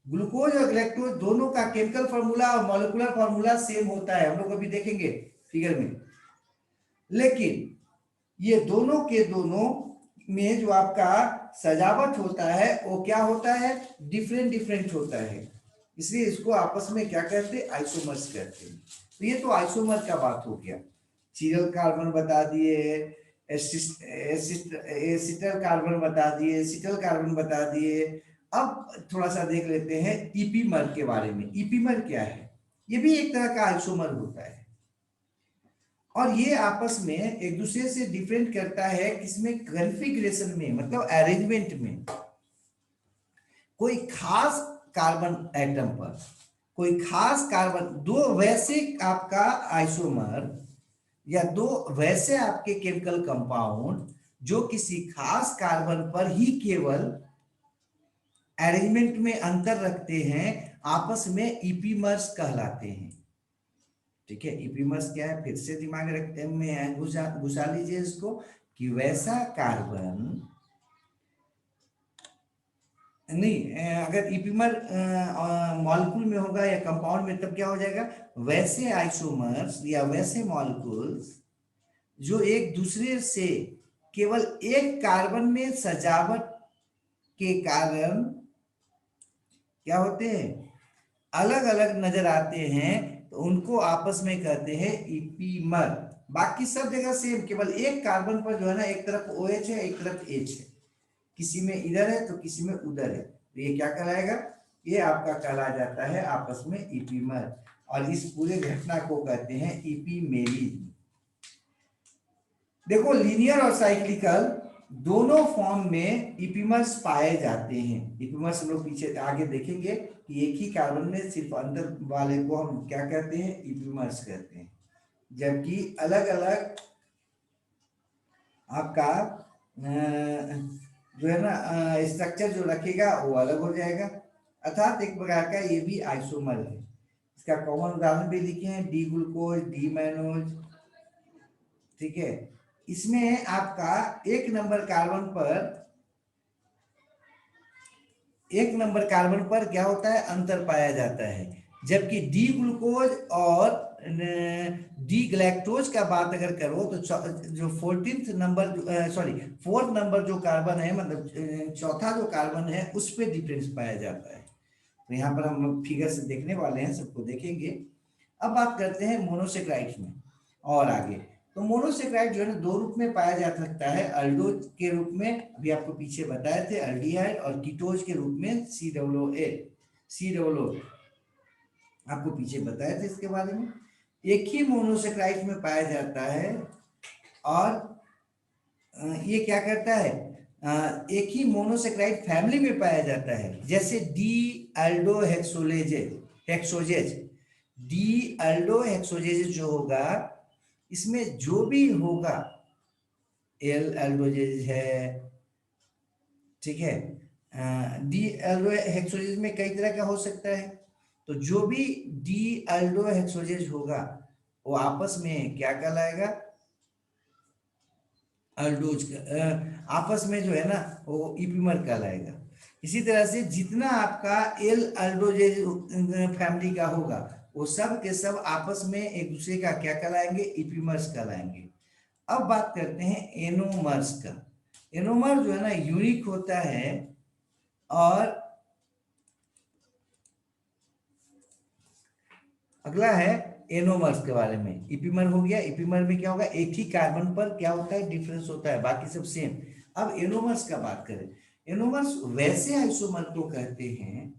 ग्लूकोज और ग्लैक्टोज दोनों का केमिकल फार्मूला और मॉलिक्यूलर फार्मूला सेम होता है, हम लोग अभी देखेंगे फिगर में। लेकिन ये दोनों के दोनों में जो आपका सजावट होता है वो क्या होता है, डिफरेंट डिफरेंट होता है। इसलिए इसको आपस में क्या कहते हैं, आइसोमर्स कहते हैं। तो ये तो आइसोमर का बात हो गया। चिरल कार्बन बता दिए, एसिटल कार्बन बता दिए, सिटल कार्बन बता दिए। अब थोड़ा सा देख लेते हैं ईपीमर के बारे में। ईपीमर क्या है, ये भी एक तरह का आइसोमर होता है, और ये आपस में एक दूसरे से डिफरेंट करता है किसमें, कॉन्फ़िगरेशन में, मतलब अरेंजमेंट में। कोई खास कार्बन एटम पर कोई खास कार्बन, दो वैसे आपका आइसोमर या दो वैसे आपके केमिकल कंपाउंड जो किसी खास कार्बन पर ही केवल अरेंजमेंट में अंतर रखते हैं, आपस में ईपीमर्स कहलाते हैं। ठीक है, ईपीमर्स क्या है, फिर से दिमाग रखते में घुसा लीजिए इसको, कि वैसा कार्बन नहीं, अगर ईपीमर मॉलिक्यूल में होगा या कंपाउंड में, तब क्या हो जाएगा, वैसे आइसोमर्स या वैसे मॉलिक्यूल्स जो एक दूसरे से केवल एक कार्बन में सजावट के कारण क्या होते हैं, अलग अलग नजर आते हैं, तो उनको आपस में कहते हैं ईपीमर। बाकी सब जगह सेम, केवल एक कार्बन पर जो है ना, एक तरफ OH है, एक तरफ H है, किसी में इधर है तो किसी में उधर है, तो ये क्या कहलाएगा, ये आपका कहला जाता है आपस में ईपीमर। और इस पूरे घटना को कहते हैं ईपीमेरिज्म। देखो, लीनियर और साइक्लिकल दोनों फॉर्म में ईपीमर्स पाए जाते हैं। ईपीमर्स हम लोग पीछे आगे देखेंगे कि एक ही कार्बन में सिर्फ अंतर वाले को हम क्या कहते हैं, ईपीमर्स कहते हैं, जबकि अलग अलग आपका जो है ना स्ट्रक्चर जो रखेगा वो अलग हो जाएगा। अर्थात एक प्रकार का ये भी आइसोमर है। इसका कॉमन उदाहरण भी लिखे हैं, डी ग्लूकोज, डी मैनोज। ठीक है, इसमें आपका एक नंबर कार्बन पर क्या होता है, अंतर पाया जाता है, जबकि डी ग्लूकोज और डी ग्लैक्टोज का बात अगर करो तो जो 14th number, sorry 4th number जो कार्बन है, मतलब चौथा जो कार्बन है, उस पर डिफरेंस पाया जाता है। तो यहाँ पर हम फिगर से देखने वाले हैं, सबको देखेंगे। अब बात करते हैं मोनोसेक्राइड्स में और आगे। तो मोनोसेक्राइड जो है ना, दो रूप में पाया जा सकता है, अल्डोज के रूप में, अभी आपको पीछे बताए थे अल्डिहाइड, और कीटोज के रूप में COO आपको पीछे बताए थे इसके बारे में। एक ही मोनोसेक्राइड में पाया जाता है, और ये क्या करता है, एक ही मोनोसेक्राइड फैमिली में पाया जाता है, जैसे डी अल्डो हेक्सोजेज। डी अल्डो हेक्सोजेज जो होगा, इसमें जो भी होगा, एल अल्डोजेज है, ठीक है, डी अल्डो हेक्सोजेज में कई तरह का हो सकता है, तो जो भी डी अल्डो हेक्सोजेज होगा वो आपस में क्या कहलाएगा, अल्डोज आपस में जो है ना वो ईपीमर कहलाएगा। इसी तरह से जितना आपका एल अल्डोजेज फैमिली का होगा, वो सब के सब आपस में एक दूसरे का क्या कहलाएंगे, ईपीमर्स कहलाएंगे। अब बात करते हैं एनोमर्स का। एनोमर जो है ना यूनिक होता है, और अगला है एनोमर्स के बारे में। इपीमर हो गया, इपीमर में क्या होगा, एक ही कार्बन पर क्या होता है, डिफरेंस होता है, बाकी सब सेम। अब एनोमर्स का बात करें, एनोमर्स वैसे आइसोमर को कहते हैं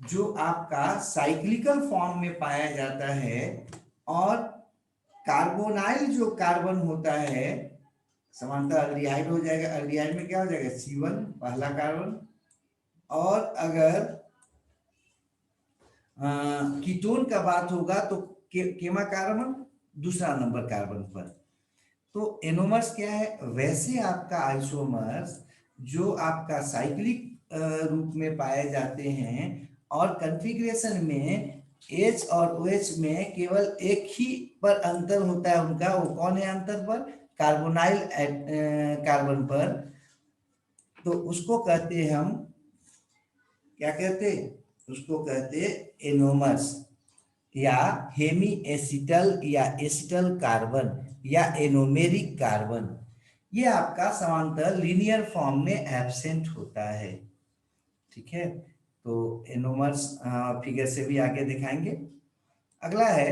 जो आपका साइक्लिकल फॉर्म में पाया जाता है, और कार्बोनाइल जो कार्बन होता है, समानता अल्डिहाइड हो जाएगा, अल्डिहाइड में क्या हो जाएगा, C1 पहला कार्बन, और अगर कीटोन का बात होगा तो केमा कार्बन दूसरा नंबर कार्बन पर। तो एनोमर्स क्या है, वैसे आपका आइसोमर्स जो आपका साइक्लिक रूप में पाए जाते हैं, और कॉन्फ़िगरेशन में H और OH में केवल एक ही पर अंतर होता है उनका, वो कौन है अंतर पर? कार्बोनाइल कार्बन पर। तो उसको कहते हैं हम, क्या कहते हैं उसको? कहते हैं एनोमर्स, या हेमी एसिटल या एसिटल कार्बन या एनोमेरिक कार्बन। ये आपका समांतर लीनियर फॉर्म में एब्सेंट होता है। ठीक है, तो एनोमर्स फिगर से भी आगे दिखाएंगे। अगला है,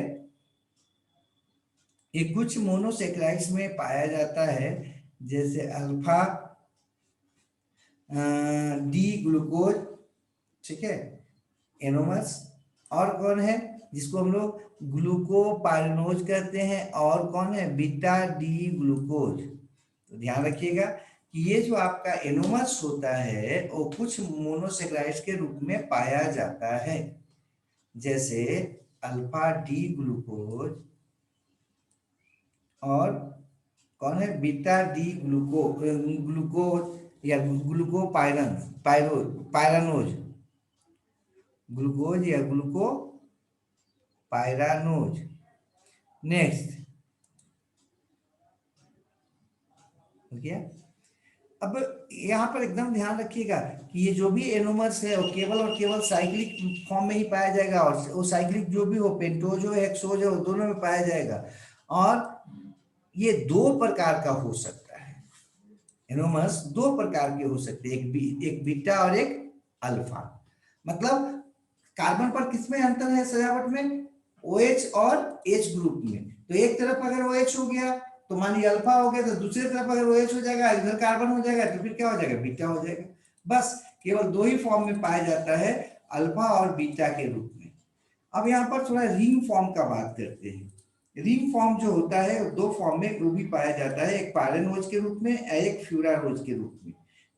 ये कुछ मोनोसेक्राइड्स में पाया जाता है, जैसे अल्फा डी ग्लूकोज। ठीक है, एनोमर्स। और कौन है जिसको हम लोग ग्लूकोपाइरानोज कहते हैं? और कौन है? Beta D glucose. तो ध्यान रखिएगा कि ये जो आपका एनोमर्स होता है वो कुछ मोनोसेक्राइड्स के रूप में पाया जाता है, जैसे अल्फा डी ग्लूकोज और कौन है? बीटा डी ग्लूकोज या ग्लूकोपाइरन पाइरानोज, ग्लूकोज या ग्लूकोपाइरानोज। नेक्स्ट हो गया। अब यहाँ पर एकदम ध्यान रखिएगा कि ये जो भी एनोमर्स है वो केवल और केवल साइक्लिक फॉर्म में ही पाया जाएगा, और वो साइक्लिक जो भी हो, पेंटोज हो हेक्सोज हो, दोनों में पाया जाएगा। और ये दो प्रकार का हो सकता है, एनोमर्स दो प्रकार के हो सकते हैं, एक बीटा और एक अल्फा। मतलब कार्बन पर किसमें अंतर है सजावट में? OH और H ग्रुप में। तो एक तरफ अगर OH हो गया तो मानिए अल्फा हो गया, तो दूसरी तरफ अगर OH हो जाएगा, इधर कार्बन हो जाएगा, तो फिर क्या हो जाएगा? बीटा हो जाएगा। बस केवल दो ही फॉर्म में पाया जाता है, अल्फा और बीटा के रूप में। अब यहाँ पर थोड़ा रिंग फॉर्म का बात करते हैं। रिंग फॉर्म जो होता है वो दो फॉर्म में वो भी पाया जाता है, एक पायरानोज के रूप में, एक फ्यूरानोज के रूप में।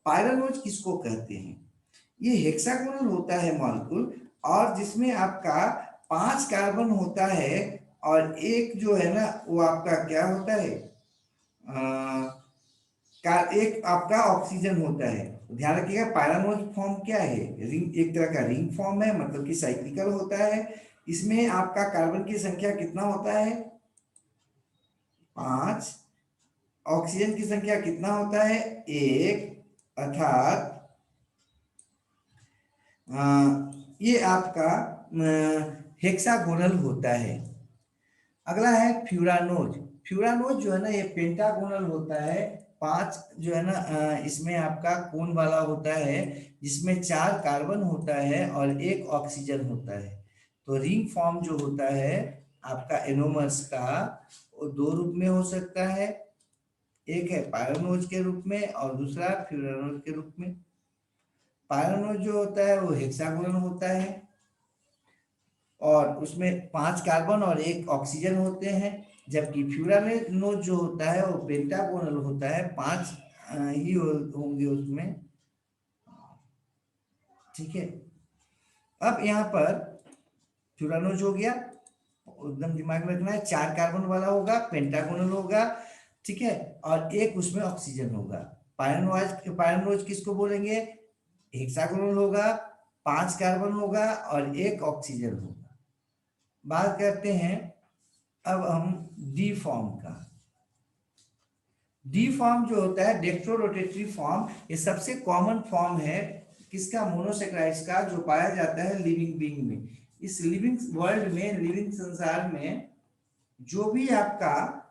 पायरानोज किसको कहते हैं? ये हेक्सागोनल होता है मॉलिक्यूल, और जिसमें आपका 5 कार्बन होता है और एक जो है ना वो आपका क्या होता है? एक आपका ऑक्सीजन होता है। ध्यान रखिएगा, पायरानोज फॉर्म क्या है? रिंग, एक तरह का रिंग फॉर्म है, मतलब कि साइक्लिकल होता है। इसमें आपका कार्बन की संख्या कितना होता है? 5। ऑक्सीजन की संख्या कितना होता है? 1। अर्थात ये आपका हेक्सागोनल होता है। अगला है फ्यूरानोज। फ्यूरानोज जो है ना ये पेंटागोनल होता है। 5 जो है ना इसमें आपका कोन वाला होता है, जिसमें 4 कार्बन होता है और 1 ऑक्सीजन होता है। तो रिंग फॉर्म जो होता है आपका एनोमर्स का, वो दो रूप में हो सकता है, एक है पायरानोज के रूप में और दूसरा फ्यूरानोज के रूप में। पायरानोज जो होता है वो हेक्सागोनल होता है और उसमें 5 कार्बन और 1 ऑक्सीजन होते हैं, जबकि फ्यूरानोज जो होता है वो पेंटागोनल होता है, 5 ही होंगे उसमें। ठीक है, अब यहाँ पर फ्यूरानोज हो गया, एकदम दिमाग में रखना है, 4 कार्बन वाला होगा, पेंटागोनल होगा। ठीक है, और एक उसमें ऑक्सीजन होगा। पायरानोज किसको बोलेंगे? हेक्सागोनल होगा, 5 कार्बन होगा और 1 ऑक्सीजन होगा। बात करते हैं अब हम डी फॉर्म का। डी फॉर्म जो होता है डेक्स्ट्रोरोटेटरी फॉर्म, ये सबसे कॉमन फॉर्म है किसका? मोनोसेक्राइड्स का, जो पाया जाता है लिविंग बीइंग में। इस लिविंग वर्ल्ड में, लिविंग संसार में जो भी आपका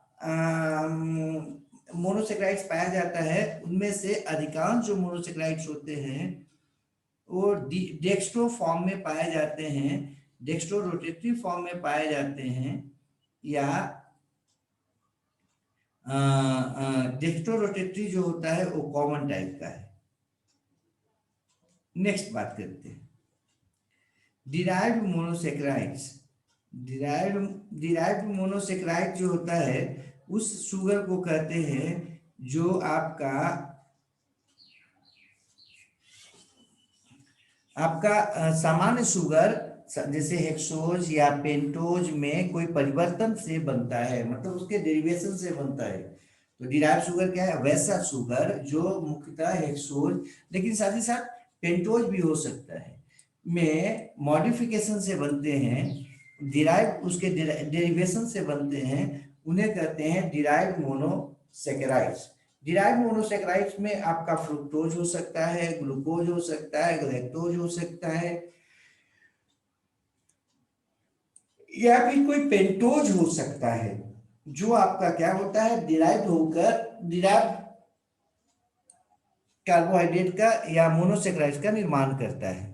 मोनोसेक्राइड्स पाया जाता है, उनमें से अधिकांश जो मोनोसेक्राइड्स होते हैं वो डेक्स्ट्रो फॉर्म में पाए जाते हैं, डेक्स्ट्रो रोटेटरी फॉर्म में पाए जाते हैं, या डेक्स्ट्रो रोटेटरी जो होता है वो कॉमन टाइप का है। नेक्स्ट बात करते हैं डिराइव्ड मोनोसेक्राइड्स। डिराइव्ड मोनोसेक्राइड जो होता है उस शुगर को कहते हैं जो आपका सामान्य शुगर जैसे हेक्सोज या पेंटोज में कोई परिवर्तन से बनता है, मतलब उसके डेरिवेशन से बनता है। तो डिराइव शुगर क्या है? वैसा शुगर जो मुख्यतः हेक्सोज, लेकिन साथ ही साथ पेंटोज भी हो सकता है। में मॉडिफिकेशन से बनते हैं, डिराइव उसके डेरिवेशन से बनते हैं, उन्हें कहते हैं डिराइव्ड मोनोसेकेराइड्स। डिराइव्ड मोनोसेकेराइड्स में आपका फ्रुक्टोज हो सकता है, ग्लूकोज हो सकता है, लैक्टोज हो सकता है, या फिर कोई पेंटोज हो सकता है, जो आपका क्या होता है, डिराइव होकर डिराइव कार्बोहाइड्रेट का या मोनोसेक्राइड्स का निर्माण करता है।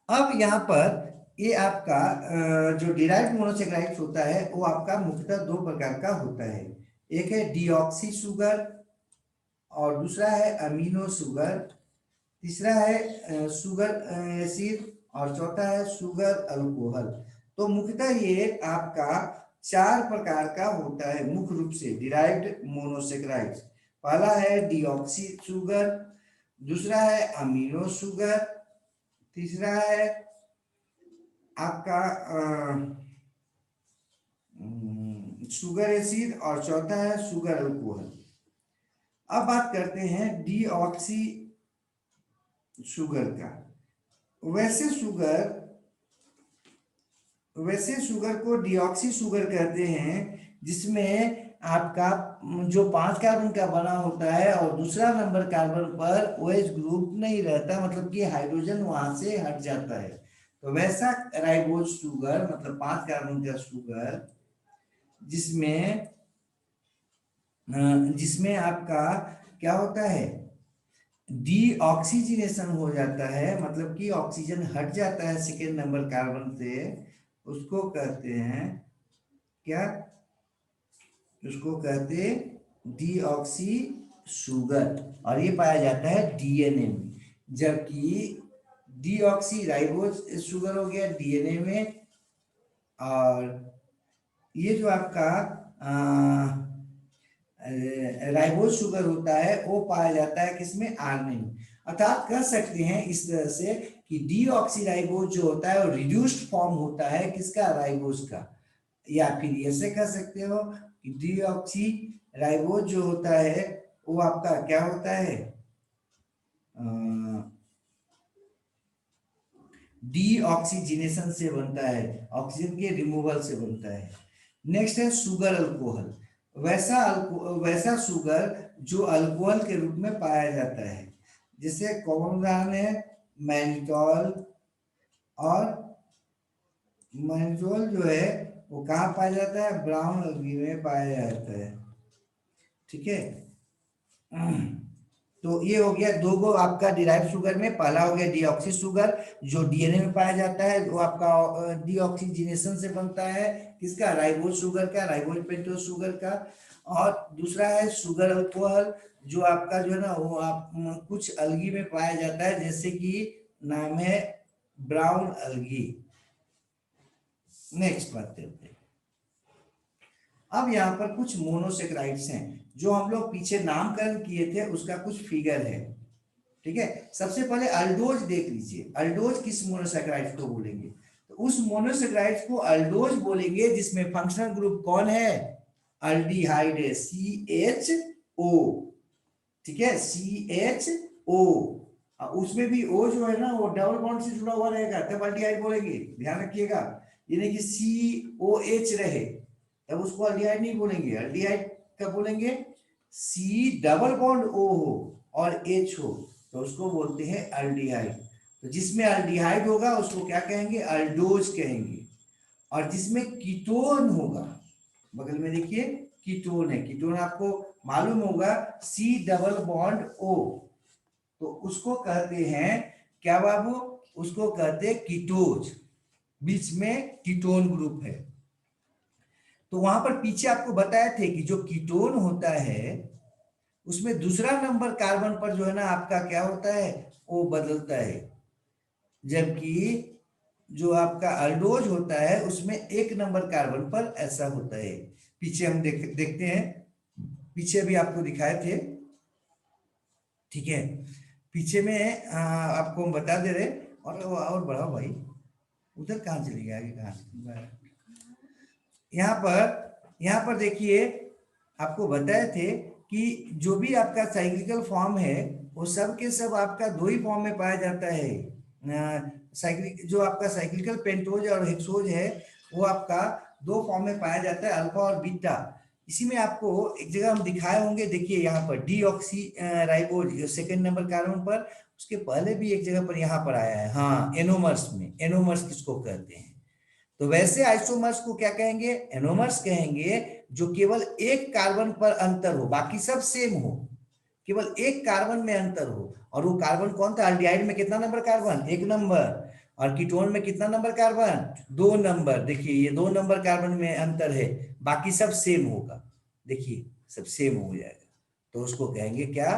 अब यहाँ पर ये आपका जो डिराइव्ड मोनोसेक्राइड्स होता है वो आपका मुख्यतः दो प्रकार का होता है। एक है डीऑक्सी शुगर और दूसरा है अमीनो शुगर, तीसरा है शुगर एसिड और चौथा है शुगर अल्कोहल। तो मुख्यतः ये आपका चार प्रकार का होता है मुख्य रूप से डिराइव्ड मोनोसेक्राइड्स। पहला है डीऑक्सी शुगर, दूसरा है अमीनो शुगर, तीसरा है आपका शुगर एसिड और चौथा है शुगर अल्कोहल। अब बात करते हैं डीऑक्सी शुगर का। वैसे शुगर को डीऑक्सी शुगर कहते हैं जिसमें आपका जो 5 कार्बन का बना होता है और दूसरा नंबर कार्बन पर OH ग्रुप नहीं रहता, मतलब कि हाइड्रोजन वहां से हट जाता है। तो वैसा राइबोज शुगर मतलब 5 कार्बन का शुगर जिसमें आपका क्या होता है, डीऑक्सीजनेशन हो जाता है, मतलब कि ऑक्सीजन हट जाता है सेकेंड नंबर कार्बन से, उसको कहते हैं क्या, उसको कहते डीऑक्सी शुगर, और ये पाया जाता है डीएनए में। जबकि डीऑक्सी राइबोज शुगर हो गया डीएनए में, और ये जो आपका राइबोज शुगर होता है वो पाया जाता है किसमें, आरएनए में। अर्थात कह सकते हैं इस तरह से कि डीऑक्सी राइबोज जो होता है वो रिड्यूस्ड फॉर्म होता है किसका, राइबोज का। या फिर ऐसे कह सकते हो कि डीऑक्सी राइबोज जो होता है वो आपका क्या होता है, डीऑक्सीजनेशन से बनता है, ऑक्सीजन के रिमूवल से बनता है। नेक्स्ट है शुगर अल्कोहल। वैसा शुगर जो अल्कोहल के रूप में पाया जाता है, जैसे कॉमन उदाहरण है मैनिटोल, और मैनिटोल जो है वो कहाँ पाया जाता है, ब्राउन अलगी में पाया जाता है। ठीक है, तो ये हो गया दो गो आपका डिराइव शुगर में। पहला हो गया डीऑक्सी शुगर जो डीएनए में पाया जाता है, वो आपका डीऑक्सीजनेशन से बनता है किसका, राइबोज शुगर का, राइबोज पेंटोज शुगर का। और दूसरा है शुगर अल्कोहल जो आपका जो है ना वो आप कुछ अलगी में पाया जाता है, जैसे कि नाम है ब्राउन अलगी। नेक्स्ट बात करते हैं, अब यहाँ पर कुछ मोनोसेक्राइड्स हैं जो हम लोग पीछे नामकरण किए थे, उसका कुछ फिगर है। ठीक है, सबसे पहले अल्डोज देख लीजिए, अल्डोज किस मोनोसेक्राइड्स को बोलेंगे, तो उस मोनोसेक्राइड्स को अल्डोज बोलेंगे जिसमें फंक्शनल ग्रुप कौन है, अल्डिहाइड है, CHO। ठीक है, CHO, उसमें भी O जो है ना वो डबल बॉन्ड से जुड़ा हुआ रहेगा तब अल्डिहाइड बोलेंगे, ध्यान रखिएगा। यानी कि COH रहे तब उसको अल्डिहाइड नहीं बोलेंगे, अल्डिहाइड कब बोलेंगे, C डबल बॉन्ड O हो और H हो तो उसको बोलते हैं अल्डिहाइड। तो जिसमें अल्डिहाइड होगा उसको क्या कहेंगे, अल्डोज कहेंगे। और जिसमें कीटोन होगा, बगल में देखिए कीटोन है, कीटोन आपको मालूम होगा C डबल बॉन्ड O, तो उसको कहते हैं क्या बाबू, उसको कहते हैं कीटोज, बीच में कीटोन ग्रुप है। तो वहां पर पीछे आपको बताए थे कि जो कीटोन होता है उसमें दूसरा नंबर कार्बन पर जो है ना आपका क्या होता है, वो बदलता है, जबकि जो आपका अल्डोज होता है उसमें एक नंबर कार्बन पर ऐसा होता है। पीछे हम देखते हैं, पीछे भी आपको दिखाए थे। ठीक है, पीछे में आपको हम बता दे रहे, और बढ़ाओ भाई, उधर कहाँ चले गए, आगे कहाँ, यहाँ पर देखिए आपको बताए थे कि जो भी आपका साइक्लिकल फॉर्म है वो सब के सब आपका दो ही फॉर्म में पाया जाता है, साइक्लिक जो आपका साइक्लिकल पेंटोज और हेक्सोज है वो आपका दो फॉर्म में पाया जाता है, अल्फा और बीटा। इसी में आपको एक जगह हम दिखाए होंगे, देखिए यहाँ पर deoxy ribose second number carbon पर, उसके पहले भी एक जगह पर यहाँ पर आया है, हाँ एनोमर्स में। एनोमर्स किसको कहते हैं? तो वैसे आइसोमर्स को क्या कहेंगे? एनोमर्स कहेंगे, जो केवल एक कार्बन पर अंतर हो, बाकी सब सेम हो, केवल एक कार्बन में अंतर हो। और वो कार्बन कौन था? अल्डिहाइड में कितना नंबर कार्बन? 1 नंबर। और कीटोन में कितना नंबर कार्बन? 2 नंबर। देखिए ये 2 नंबर कार्बन में अंतर है, बाकी सब सेम होगा। देखिए सब सेम हो जाएगा, तो उसको कहेंगे क्या?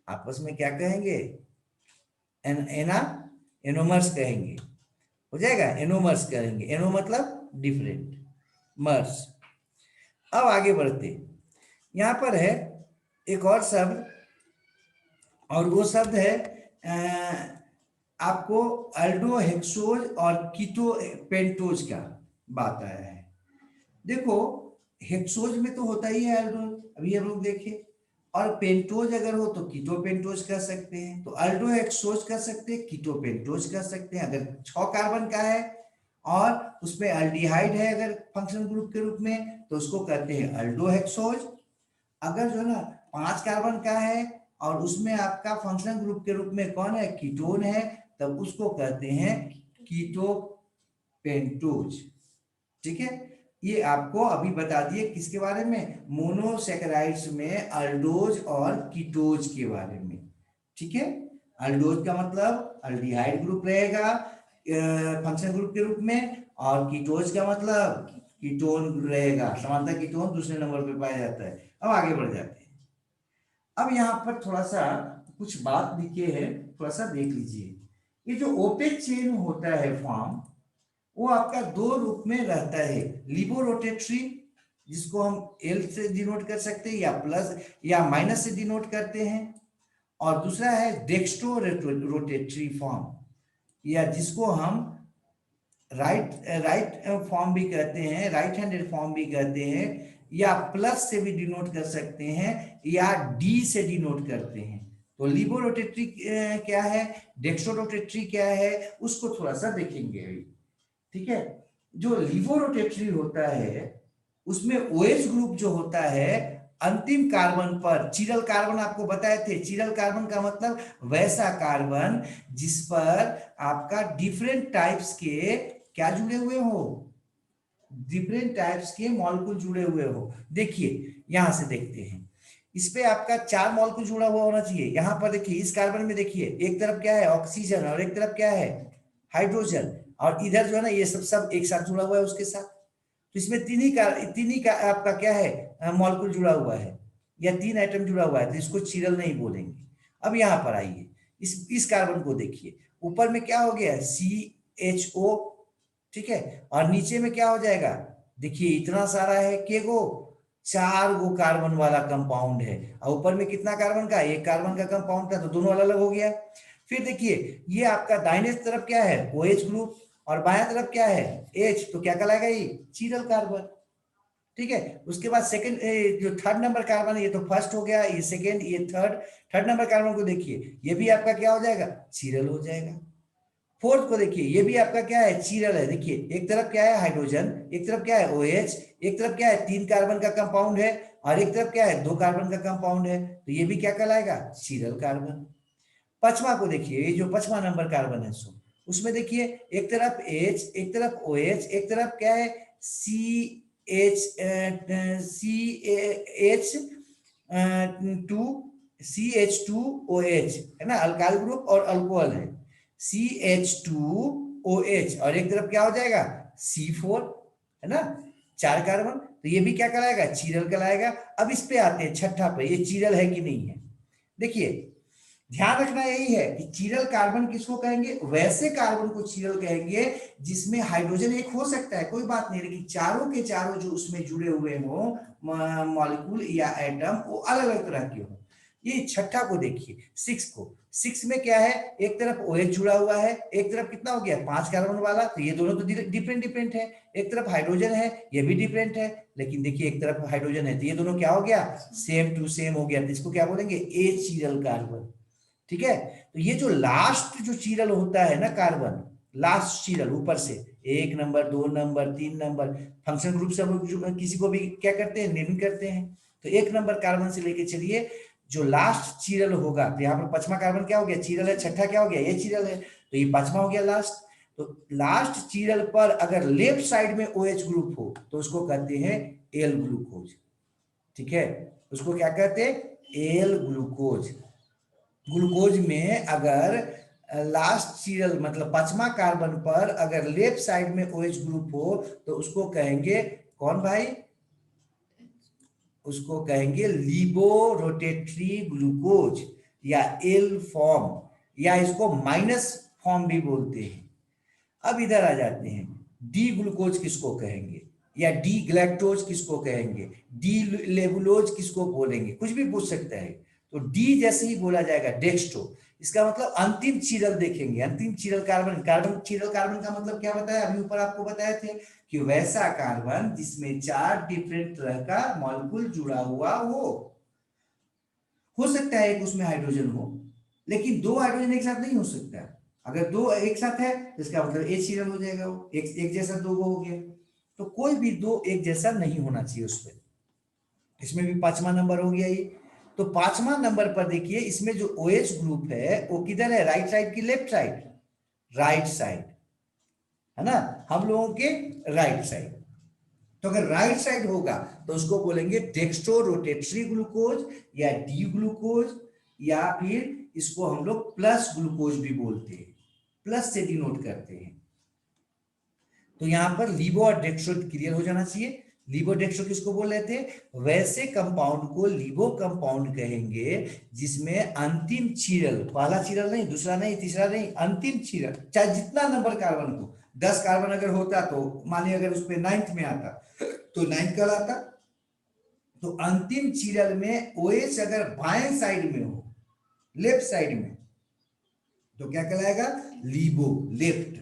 आपस में क्या कहेंगे? एना एनोमर्स कहेंगे। हो जाएगा, एनोमर्स कहेंगे। एनो मतलब डिफरेंट, मर्स। अब आगे बढ़ते, यहां पर है एक और शब्द, और वो शब्द है आपको अल्डो हेक्सोज और कीटो पेंटोज का बात आया है। देखो हेक्सोज में तो होता ही है अल्डो, अभी हम लोग देखे, और पेंटोज अगर हो तो कीटो पेंटोज कर सकते हैं। तो अल्डो हेक्सोज कर सकते हैं, कीटो पेंटोज कर सकते हैं। अगर 6 कार्बन का है और उसमें अल्डिहाइड है अगर फंक्शनल ग्रुप के रूप में, तो उसको कहते हैं अल्डो हेक्सोज। अगर जो है ना 5 कार्बन का है और उसमें आपका फंक्शनल ग्रुप के रूप में कौन है? कीटोन है, तब उसको कहते हैं कीटो पेंटोज। ठीक है, ये आपको अभी बता दिए किसके बारे में? मोनोसेकेराइड्स में अल्डोज और कीटोज के बारे में। ठीक है, अल्डोज का मतलब अल्डिहाइड ग्रुप रहेगा फंक्शन ग्रुप के रूप में, और कीटोज का मतलब कीटोन रहेगा, समानता कीटोन दूसरे नंबर पे पाया जाता है। अब आगे बढ़ जाते हैं। अब यहाँ पर थोड़ा सा कुछ बात लिखे है, थोड़ा सा देख लीजिए। ये जो ओपेक चेन होता है फॉर्म, वो आपका दो रूप में रहता है। लिबो रोटेटरी, जिसको हम एल से डिनोट कर सकते हैं, या प्लस या माइनस से डिनोट करते हैं, और दूसरा है डेक्स्ट्रो रोटेटरी फॉर्म, या जिसको हम राइट फॉर्म भी कहते हैं, राइट हैंडेड फॉर्म भी कहते हैं, या प्लस से भी डिनोट कर सकते हैं, या डी से डिनोट करते हैं। तो लिबो रोटेटरी क्या है, डेक्स्ट्रो रोटेटरी क्या है, उसको थोड़ा सा देखेंगे अभी। ठीक है, जो लिबो रोटेटरी होता है उसमें OH ग्रुप जो होता है अंतिम कार्बन पर, चिरल कार्बन आपको बताए थे। चिरल कार्बन का मतलब वैसा कार्बन जिस पर आपका डिफरेंट टाइप्स के क्या जुड़े हुए हो? डिफरेंट टाइप्स के मॉलिक्यूल जुड़े हुए हो। देखिए यहां से देखते हैं, इस पे आपका 4 मॉलिक्यूल जुड़ा हुआ होना चाहिए। यहां पर देखिए इस कार्बन में देखिए, एक तरफ क्या है? ऑक्सीजन, और एक तरफ क्या है? हाइड्रोजन। और इधर जो है ना ये सब एक साथ जुड़ा हुआ है उसके साथ। तो इसमें तीन ही का आपका क्या है? मॉलिक्यूल जुड़ा हुआ है, या 3 आइटम जुड़ा हुआ है, तो इसको चिरल नहीं बोलेंगे। अब यहाँ पर आइए, इस कार्बन को देखिए, ऊपर में क्या हो गया? CHO। ठीक है, और नीचे में क्या हो जाएगा? देखिए इतना सारा है, के गो? 4 गो कार्बन वाला कंपाउंड है। और ऊपर में कितना कार्बन का? 1 कार्बन का कंपाउंड था, तो दोनों अलग अलग हो गया। फिर देखिए ये आपका दाहिने तरफ क्या है? OH ग्रुप, और बाएं तरफ क्या है? H, तो क्या कहलाएगा? ये चिरल कार्बन। ठीक है, उसके बाद सेकंड जो थर्ड नंबर कार्बन है, ये तो फर्स्ट हो गया, ये सेकंड, ये थर्ड नंबर कार्बन को देखिए, ये भी आपका क्या हो जाएगा? चिरल हो जाएगा। फोर्थ को देखिए, ये भी आपका क्या है? चिरल है। देखिए एक तरफ क्या है? हाइड्रोजन, एक तरफ क्या है? OH, एक तरफ क्या है? 3 कार्बन का कंपाउंड है, और एक तरफ क्या है? 2 कार्बन का कंपाउंड है, तो ये भी क्या कहलाएगा? Chiral carbon. पांचवा को देखिए, ये जो 5वां नंबर कार्बन है सो उसमें देखिए, एक तरफ H, एक तरफ OH, एक तरफ क्या है? CH2OH है ना, अल्काइल ग्रुप और अल्कोहल है। CH2OH, और एक तरफ क्या हो जाएगा? C4 है ना, 4 कार्बन, तो ये भी क्या कहलाएगा? चिरल कहलाएगा। अब इस पे आते हैं छठा पे, ये चिरल है कि नहीं है। देखिए ध्यान रखना यही है कि चिरल कार्बन किसको कहेंगे? वैसे कार्बन को चिरल कहेंगे जिसमें हाइड्रोजन एक हो सकता है, कोई बात नहीं, लेकिन चारों के चारों जो उसमें जुड़े हुए हो मॉलिक्यूल या एटम, वो अलग अलग तरह के हो। ये छठा को देखिए, 6 को। 6 में क्या है? एक तरफ OH जुड़ा हुआ है, एक तरफ कितना हो गया? 5 कार्बन वाला, तो ये दोनों तो डिफरेंट डिफरेंट है। एक तरफ हाइड्रोजन है, ये भी डिफरेंट है, लेकिन देखिए एक तरफ हाइड्रोजन है, तो ये दोनों क्या हो गया? सेम टू सेम हो गया, तो इसको क्या बोलेंगे? ए चिरल कार्बन। ठीक है। तो ये जो लास्ट जो चीरल होता है ना कार्बन, लास्ट चीरल ऊपर से 1 number, 2 number, 3 number, function group से हम लोग किसी को भी क्या करते हैं, नेमिंग करते हैं। तो 1 नंबर कार्बन से लेके चलिए जो लास्ट चीरल होगा, तो यहाँ पर 5वां कार्बन क्या हो गया, चीरल है, छठा क्या हो गया, ये चीरल है, तो ये 5वां हो गया लास्ट। तो लास्ट चीरल पर अगर लेफ्ट साइड में OH ग्रुप हो तो उसको कहते हैं एल ग्लूकोज। ठीक है, उसको क्या कहते हैं, एल ग्लूकोज। ग्लूकोज में अगर लास्ट चीरल मतलब 5वां कार्बन पर अगर लेफ्ट साइड में OH ग्रुप हो तो उसको कहेंगे कौन भाई, उसको कहेंगे लिबो रोटेटरी ग्लूकोज या एल फॉर्म, या इसको माइनस फॉर्म भी बोलते हैं। अब इधर आ जाते हैं, डी ग्लूकोज किसको कहेंगे, या डी ग्लैक्टोज किसको कहेंगे, डी लेबुलोज किसको बोलेंगे, कुछ भी पूछ सकता है। तो डी जैसे ही बोला जाएगा डेक्स्ट्रो, इसका मतलब अंतिम चीरल देखेंगे, अंतिम चीरल कार्बन, कार्बन चीरल कार्बन का मतलब क्या बताया अभी ऊपर आपको बताए थे कि वैसा कार्बन जिसमें 4 डिफरेंट तरह का मॉलिक्यूल जुड़ा हुआ हो सकता है एक उसमें हाइड्रोजन हो, लेकिन 2 हाइड्रोजन एक साथ नहीं हो सकता। अगर 2 एक साथ है तो इसका मतलब एक चीरल हो जाएगा, वो एक जैसा 2 हो गया। तो कोई भी 2 एक जैसा नहीं होना चाहिए उसमें। इसमें भी 5वां नंबर हो गया ये। तो 5वां नंबर पर देखिए इसमें जो OH ग्रुप है वो किधर है, राइट साइड की लेफ्ट साइड, राइट साइड है ना, हम लोगों के राइट साइड। तो अगर राइट साइड होगा तो उसको बोलेंगे डेक्स्ट्रो रोटेटरी ग्लूकोज या डी ग्लूकोज, या फिर इसको हम लोग प्लस ग्लूकोज भी बोलते हैं, प्लस से डिनोट करते हैं। तो यहां पर लिबो और डेक्स्ट्रो क्लियर हो जाना चाहिए। लिबो डेक्स्ट्रो किसको बोल रहे थे, वैसे कंपाउंड को लिबो कंपाउंड कहेंगे जिसमें अंतिम चीरल, पहला चीरल नहीं, दूसरा नहीं, तीसरा नहीं, अंतिम चीरल, चाहे जितना नंबर कार्बन हो, 10 कार्बन अगर होता तो मानिए अगर उस पर 9th में आता तो 9th कहलाता। तो अंतिम चीरल में OH अगर बाएं साइड में हो, लेफ्ट साइड में, तो क्या कहलाएगा, लिबो, लेफ्ट।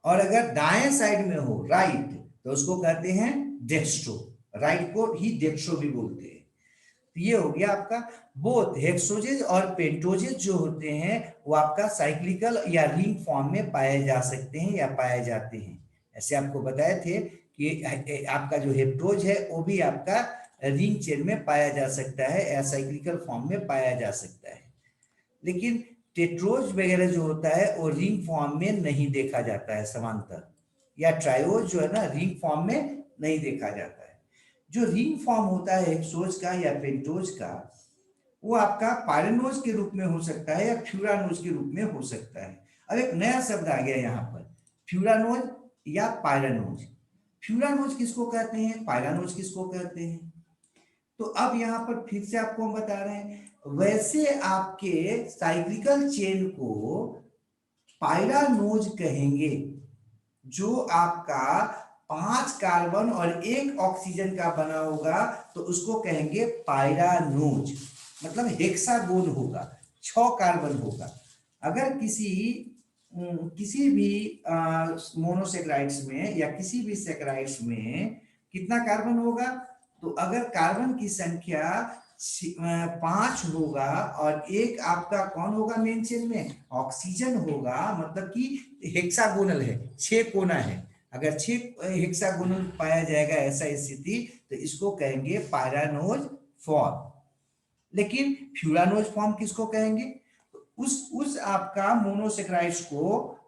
और अगर दाएं साइड में हो, राइट, तो उसको कहते हैं डेक्स्ट्रो, राइट को ही डेक्स्ट्रो भी बोलते हैं। तो ये हो गया आपका। बोथ हेक्सोजेज और पेंटोजेज जो होते हैं वो आपका साइक्लिकल या रिंग फॉर्म में पाए जा सकते हैं या पाए जाते हैं। ऐसे आपको बताए थे कि आपका जो हेप्टोज है वो भी आपका रिंग चेन में पाया जा सकता है या साइक्लिकल फॉर्म में पाया जा सकता है। लेकिन टेट्रोज वगैरह जो होता है वो रिंग फॉर्म में नहीं देखा जाता है समांतर, या ट्रायोज जो है ना रिंग फॉर्म में नहीं देखा जाता है। जो रिंग फॉर्म होता है हेक्सोज का या पेंटोज का, वो आपका पायरेनोज के रूप में हो सकता है या फ्यूरानोज के रूप में हो सकता है। अब एक नया शब्द आ गया यहाँ पर, फ्यूरानोज या पायरानोज। फ्यूरानोज किसको कहते हैं, पायरानोज किसको कहते हैं। तो अब यहाँ पर फिर से आपको हम बता रहे हैं, वैसे आपके साइक्लिकल चेन को पायरानोज कहेंगे जो आपका 5 कार्बन और 1 ऑक्सीजन का बना होगा, तो उसको कहेंगे पायरानोज, मतलब हेक्सागोन होगा, 6 कार्बन होगा। अगर किसी भी मोनोसेक्राइड्स में या किसी भी सेक्राइड्स में कितना कार्बन होगा, तो अगर कार्बन की संख्या 5 होगा और एक आपका कौन होगा मेन चेन में, ऑक्सीजन होगा, मतलब कि हेक्सागोनल है, 6 कोना है। अगर 6 हेक्सागोनल पाया जाएगा ऐसा स्थिति, तो इसको कहेंगे पायरानोज फॉर्म। लेकिन फ्यूरानोज फॉर्म किसको कहेंगे, उस आपका मोनोसेक्राइड्स को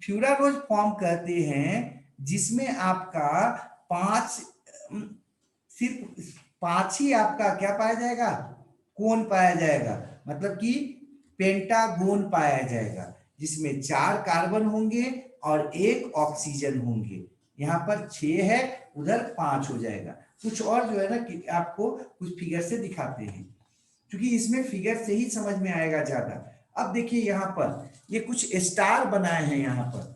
फ्यूरानोज फॉर्म कहते हैं जिसमें आपका 5 सिर्फ 5 ही आपका क्या पाया जाएगा, कोन पाया जाएगा, मतलब कि पेंटागोन पाया जाएगा, जिसमें 4 कार्बन होंगे और 1 ऑक्सीजन होंगे। यहाँ पर 6 है, उधर 5 हो जाएगा। कुछ और जो है ना कि आपको कुछ फिगर से दिखाते हैं, क्योंकि इसमें फिगर से ही समझ में आएगा ज्यादा। अब देखिए यहाँ पर ये कुछ स्टार बनाए हैं, यहाँ पर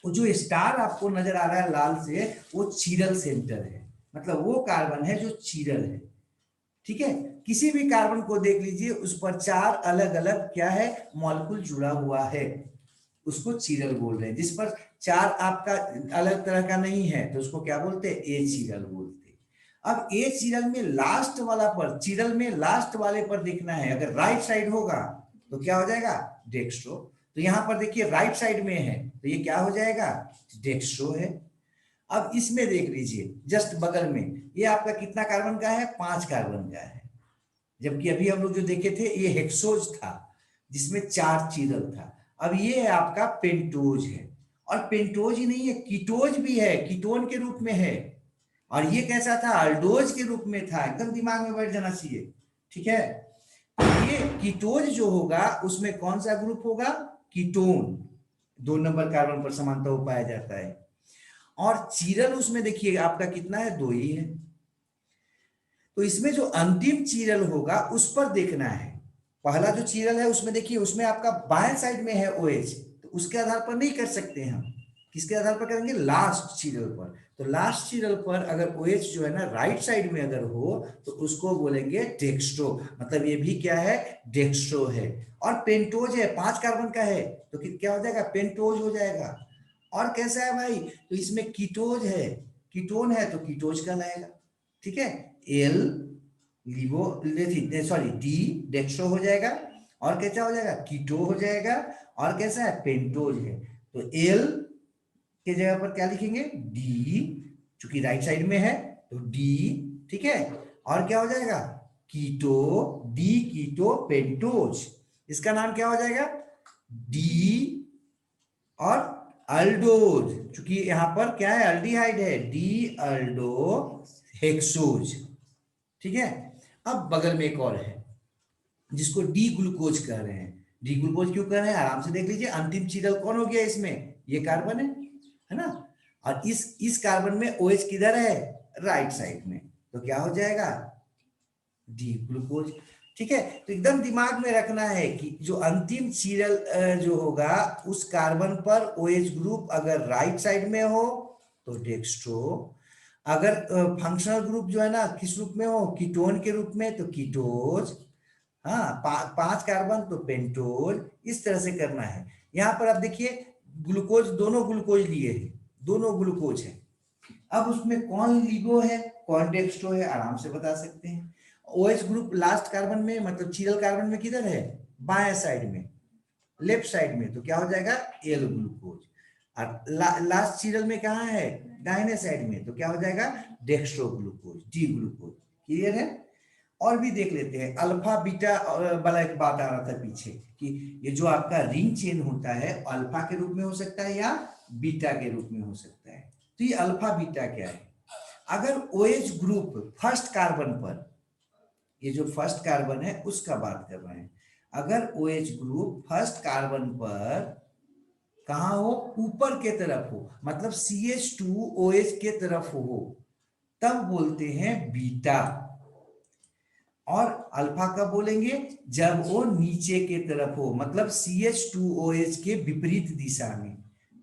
वो जो स्टार आपको नजर आ रहा है लाल से, वो चीरल सेंटर है, मतलब वो कार्बन है जो चीरल है। ठीक है, किसी भी कार्बन को देख लीजिए उस पर 4 अलग अलग क्या है मॉलिक्यूल जुड़ा हुआ है, उसको चीरल बोल रहे हैं। जिस पर 4 आपका अलग तरह का नहीं है तो उसको क्या बोलते हैं, ए चीरल बोलते हैं। अब ए चिरल में लास्ट वाला पर, चिरल में लास्ट वाले पर देखना है, अगर राइट साइड होगा तो क्या हो जाएगा, डेक्स्ट्रो। तो यहां पर देखिए राइट साइड में है तो ये क्या हो जाएगा, डेक्स्ट्रो है। अब इसमें देख लीजिए जस्ट बगल में, ये आपका कितना कार्बन का है, 5 कार्बन का है, जबकि अभी हम लोग जो देखे थे ये हेक्सोज था जिसमें 4 चीरल था। अब ये है आपका पेंटोज है, और पेंटोज ही नहीं है, कीटोज भी है, कीटोन के रूप में है। और ये कैसा था, अल्डोज के रूप में था, एकदम दिमाग में बैठ जाना चाहिए, ठीक है। तो ये कीटोज जो होगा उसमें कौन सा ग्रुप होगा, कीटोन, 2 नंबर कार्बन पर समानता हो पाया जाता है। और चीरल उसमें देखिए आपका कितना है, 2 ही है। तो इसमें जो अंतिम चीरल होगा उस पर देखना है। पहला जो चीरल है उसमें देखिए, उसमें आपका बाएं साइड में है OH, तो उसके आधार पर नहीं कर सकते हम, किसके आधार पर करेंगे, लास्ट चीरल पर। तो लास्ट चीरल पर अगर OH जो है ना राइट साइड में अगर हो तो उसको बोलेंगे डेक्स्ट्रो, मतलब ये भी क्या है, डेक्स्ट्रो है। और पेंटोज है, 5 कार्बन का है, तो क्या हो जाएगा, पेंटोज हो जाएगा। और कैसा है भाई, तो इसमें कीटोज है, कीटोन है तो कीटोज कहलाएगा, ठीक है। एल लिवो, सॉरी डी डेक्स्ट्रो हो जाएगा, और कैसा हो जाएगा, कीटो हो जाएगा, और कैसा है, पेंटोज है। तो एल के जगह पर क्या लिखेंगे, डी, चूंकि राइट साइड में है तो डी, ठीक है। और क्या हो जाएगा, कीटो, डी कीटो पेंटोज, इसका नाम क्या हो जाएगा, डी और अल्डोज, चूंकि यहां पर क्या है, अल्डिहाइड है, डी अल्डो हेक्सोज, ठीक है। अब बगल में एक और है जिसको डी ग्लूकोज कह रहे हैं। डी ग्लूकोज क्यों कह रहे हैं, आराम से देख लीजिए, अंतिम चीरल कौन हो गया इसमें, ये कार्बन है ना। और इस कार्बन में OH किधर है, राइट साइड में, तो क्या हो जाएगा, डी ग्लूकोज, ठीक है। तो एकदम दिमाग में रखना है कि जो अंतिम चीरल जो होगा उस कार्बन पर OH ग्रुप अगर राइट साइड में हो तो डेक्स्ट्रो, अगर फंक्शनल ग्रुप जो है ना किस रूप में हो, कीटोन के रूप में, तो कीटोज, हाँ 5 कार्बन तो पेंटोज, इस तरह से करना है। यहाँ पर आप देखिए ग्लूकोज, दोनों ग्लूकोज लिए हैं, दोनों ग्लूकोज है। अब उसमें कौन लिगो है, कौन डेक्स्ट्रो है, आराम से बता सकते हैं। OH ग्रुप लास्ट कार्बन में, मतलब चीरल कार्बन में किधर है, बाएं साइड में, लेफ्ट साइड में, तो क्या हो जाएगा, एल ग्लूकोज। और लास्ट चीरल में कहाँ है, दाहिने साइड में, तो क्या हो जाएगा, dextro glucose, D glucose. Clear है। और भी देख लेते हैं, अल्फा बीटा वाला एक बात आ रहा था पीछे कि ये जो आपका रिंग चेन होता है अल्फा के रूप में हो सकता है या बीटा के रूप में हो सकता है। तो ये अल्फा बीटा क्या है, अगर OH ग्रुप फर्स्ट कार्बन पर, ये जो फर्स्ट कार्बन है उसका बात कर रहे हैं, अगर OH ग्रुप फर्स्ट कार्बन पर कहाँ हो, ऊपर के तरफ हो, मतलब CH2OH के तरफ हो, तब बोलते हैं बीटा। और अल्फा कब बोलेंगे, जब वो नीचे के तरफ हो, मतलब CH2OH के विपरीत दिशा में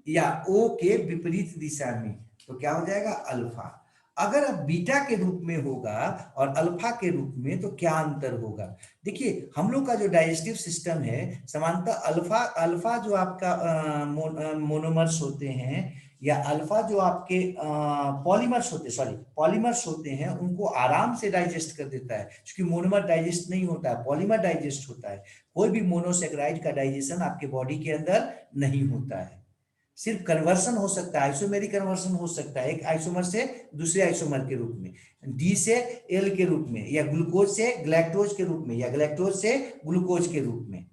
या O के विपरीत दिशा में, तो क्या हो जाएगा, अल्फा। अगर अब बीटा के रूप में होगा और अल्फा के रूप में, तो क्या अंतर होगा, देखिए हम लोग का जो डाइजेस्टिव सिस्टम है, सामान्यतः अल्फा अल्फा जो आपका मोनोमर्स होते हैं, या अल्फा जो आपके पॉलीमर्स होते, सॉरी पॉलीमर्स होते हैं, उनको आराम से डाइजेस्ट कर देता है, क्योंकि मोनोमर डाइजेस्ट नहीं होता है, पॉलीमर डाइजेस्ट होता है। कोई भी मोनोसेक्राइड का डाइजेशन आपके बॉडी के अंदर नहीं होता है, सिर्फ कन्वर्सन हो सकता है, आइसोमेरिक कन्वर्सन हो सकता है, एक आइसोमर से दूसरे आइसोमर के रूप में, डी से एल के रूप में, या ग्लूकोज से ग्लैक्टोज के रूप में, या ग्लैक्टोज से ग्लूकोज के रूप में।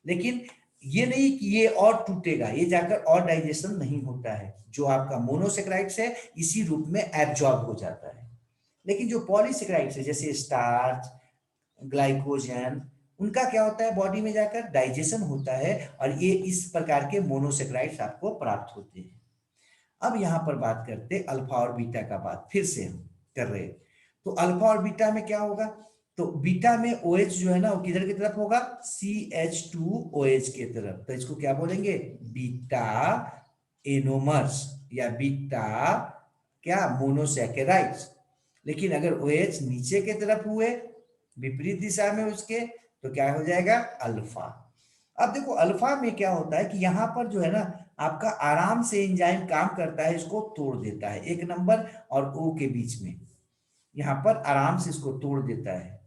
लेकिन ये नहीं कि ये और टूटेगा, ये जाकर और डाइजेशन नहीं होता है, जो आपका मोनोसेक्राइड्स है इसी रूप में एब्जॉर्ब हो जाता है। लेकिन जो पॉलीसेक्राइड्स है जैसे स्टार्च, ग्लाइकोजन, उनका क्या होता है, बॉडी में जाकर डाइजेशन होता है, और ये इस प्रकार के मोनोसेक्राइड्स आपको प्राप्त होते हैं। अब यहां पर बात करते अल्फा और बीटा का, बात फिर से हम कर रहे हैं। तो अल्फा और बीटा में क्या होगा, तो बीटा में OH जो है ना वो किधर की तरफ होगा, CH2OH के तरफ, तो इसको क्या बोलेंगे, बीटा एनोमर्स, या बीटा क्या, मोनोसैकेराइड्स। लेकिन अगर OH नीचे के तरफ हुए, विपरीत दिशा में उसके, तो क्या हो जाएगा, अल्फा। अब देखो अल्फा में क्या होता है कि यहाँ पर जो है ना आपका आराम से एंजाइम काम करता है, इसको तोड़ देता है, 1 नंबर और O के बीच में, यहाँ पर आराम से इसको तोड़ देता है।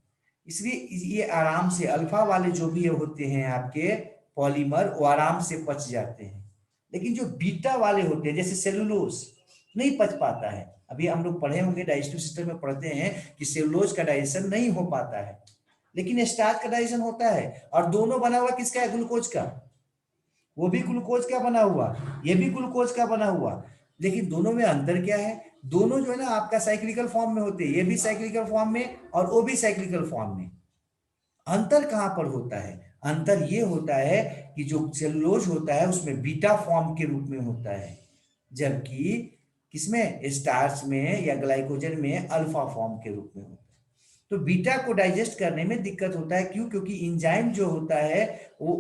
इसलिए ये आराम से अल्फा वाले जो भी होते हैं आपके पॉलीमर, वो आराम से पच जाते हैं। लेकिन जो बीटा वाले होते हैं, जैसे सेलुलोज, नहीं पच पाता है। अभी हम लोग पढ़े होंगे, डाइजेस्टिव सिस्टम में पढ़ते हैं कि सेलुलोज का डाइजेशन नहीं हो पाता है, लेकिन स्टार्च का डाइजेशन होता है। और दोनों बना हुआ किसका है? ग्लूकोज का। वो भी ग्लूकोज का बना हुआ, ये भी ग्लूकोज का बना हुआ। लेकिन दोनों में अंतर क्या है? दोनों जो है ना आपका साइक्लिकल फॉर्म में होते हैं, ये भी साइक्लिकल फॉर्म में और वो भी साइक्लिकल फॉर्म में। अंतर कहां पर होता है? अंतर ये होता है कि जो सेलुलोज होता है उसमें बीटा फॉर्म के रूप में होता है, जबकि किसमें? स्टार्च में या ग्लाइकोजन में अल्फा फॉर्म के रूप में होता है। तो बीटा को डाइजेस्ट करने में दिक्कत होता है। क्यों? क्योंकि इंजाइम जो होता है वो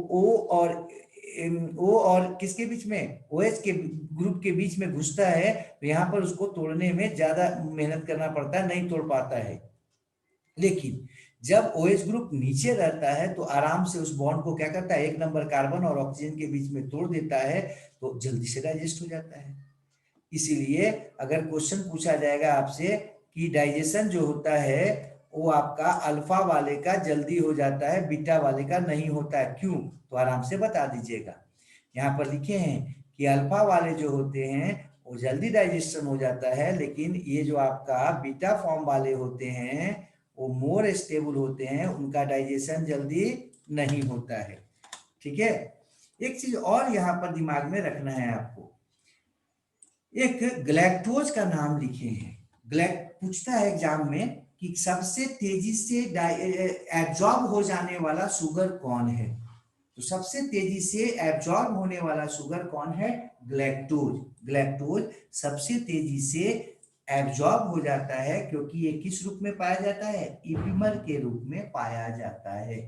ओ और किसके बीच में? OH के ग्रुप के बीच में घुसता है, तो यहाँ पर उसको तोड़ने में ज्यादा मेहनत करना पड़ता है, नहीं तोड़ पाता है। लेकिन जब OH ग्रुप नीचे रहता है तो आराम से उस बॉन्ड को क्या करता है? 1 नंबर कार्बन और ऑक्सीजन के बीच में तोड़ देता है, तो जल्दी से डाइजेस्ट हो जाता है। इसीलिए अगर क्वेश्चन पूछा जाएगा आपसे कि डाइजेशन जो होता है वो आपका अल्फा वाले का जल्दी हो जाता है, बीटा वाले का नहीं होता है, क्यों? तो आराम से बता दीजिएगा। यहाँ पर लिखे हैं कि अल्फा वाले जो होते हैं वो जल्दी डाइजेशन हो जाता है, लेकिन ये जो आपका बीटा फॉर्म वाले होते हैं वो मोर स्टेबल होते हैं, उनका डाइजेशन जल्दी नहीं होता है। ठीक है। एक चीज और यहाँ पर दिमाग में रखना है आपको, एक ग्लैक्टोज का नाम लिखे हैं। पूछता है एग्जाम में कि सबसे तेजी से एब्जॉर्ब हो जाने वाला शुगर कौन है? तो सबसे तेजी से एब्जॉर्ब होने वाला शुगर कौन है? ग्लैक्टोज। ग्लैक्टोज सबसे तेजी से एब्जॉर्ब हो जाता है, क्योंकि ये किस रूप में पाया जाता है? इपिमर के रूप में पाया जाता है।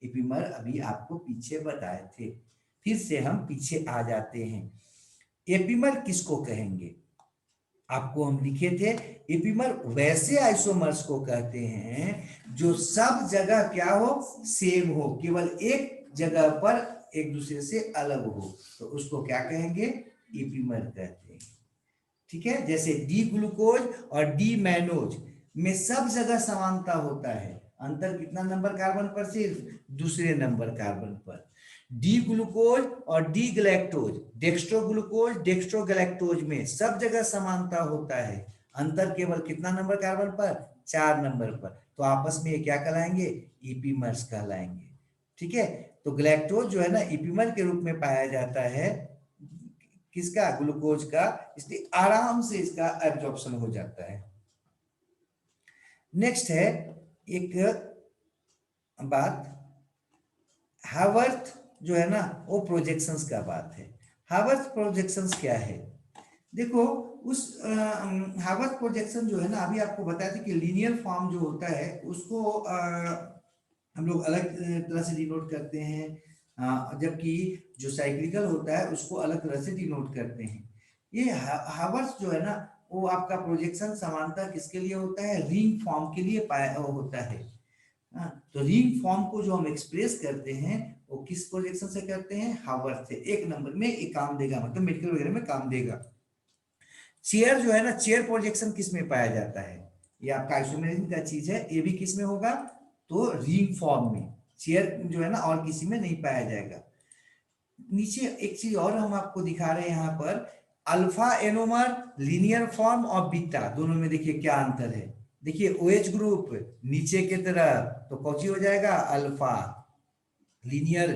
इपिमर अभी आपको पीछे बताए थे, फिर से हम पीछे आ जाते हैं। एपिमर किसको कहेंगे? आपको हम लिखे थे, एपिमर वैसे आइसोमर्स को कहते हैं जो सब जगह क्या हो? सेम हो, केवल एक जगह पर एक दूसरे से अलग हो, तो उसको क्या कहेंगे? एपिमर कहते हैं। ठीक है। जैसे डी ग्लूकोज और डी मैनोज में सब जगह समानता होता है, अंतर कितना नंबर कार्बन पर? सिर्फ दूसरे नंबर कार्बन पर। डी ग्लूकोज और D galactose, dextro glucose dextro galactose में सब जगह समानता होता है, अंतर केवल कितना नंबर कार्बन पर? 4 नंबर पर। तो आपस में ये क्या कहलाएंगे? इपीमर्स कहलाएंगे। ठीक है। तो गैलेक्टोज जो है ना इपीमर के रूप में पाया जाता है, किसका? ग्लूकोज का, इसलिए आराम से इसका एब्जॉर्प्शन हो जाता है। नेक्स्ट है एक बात, हावर्थ जो है ना वो प्रोजेक्शंस का बात है। हावर्थ प्रोजेक्शंस क्या है? देखो, उस हावर्थ प्रोजेक्शन जो है ना, अभी आपको बताया था कि लीनियर फॉर्म जो होता है उसको हम लोग अलग तरह से डिनोट करते हैं, जबकि जो साइक्लिकल होता है उसको अलग तरह से डिनोट करते हैं। ये हावर्थ जो है ना वो आपका प्रोजेक्शन समानता किसके लिए होता है? रिंग फॉर्म के लिए होता है। तो रिंग फॉर्म को जो हम एक्सप्रेस करते हैं वो किस प्रोजेक्शन से करते हैं? हावर्थ से। 1 नंबर में ये काम देगा, मतलब मेडिकल वगैरह में काम देगा। चेयर जो है ना, चेयर प्रोजेक्शन किस में पाया जाता है? ये आपका आइसोमेरिज्म का चीज है, ये भी किस में होगा? तो रिंग फॉर्म में। चेयर जो है ना और किसी में नहीं पाया जाएगा। नीचे एक चीज और हम आपको दिखा रहे हैं यहाँ पर, अल्फा एनोमर, लीनियर फॉर्म और बीटा, दोनों में देखिए क्या अंतर है। देखिए OH ग्रुप नीचे की तरफ तो कौन सी हो जाएगा? अल्फा। लीनियर,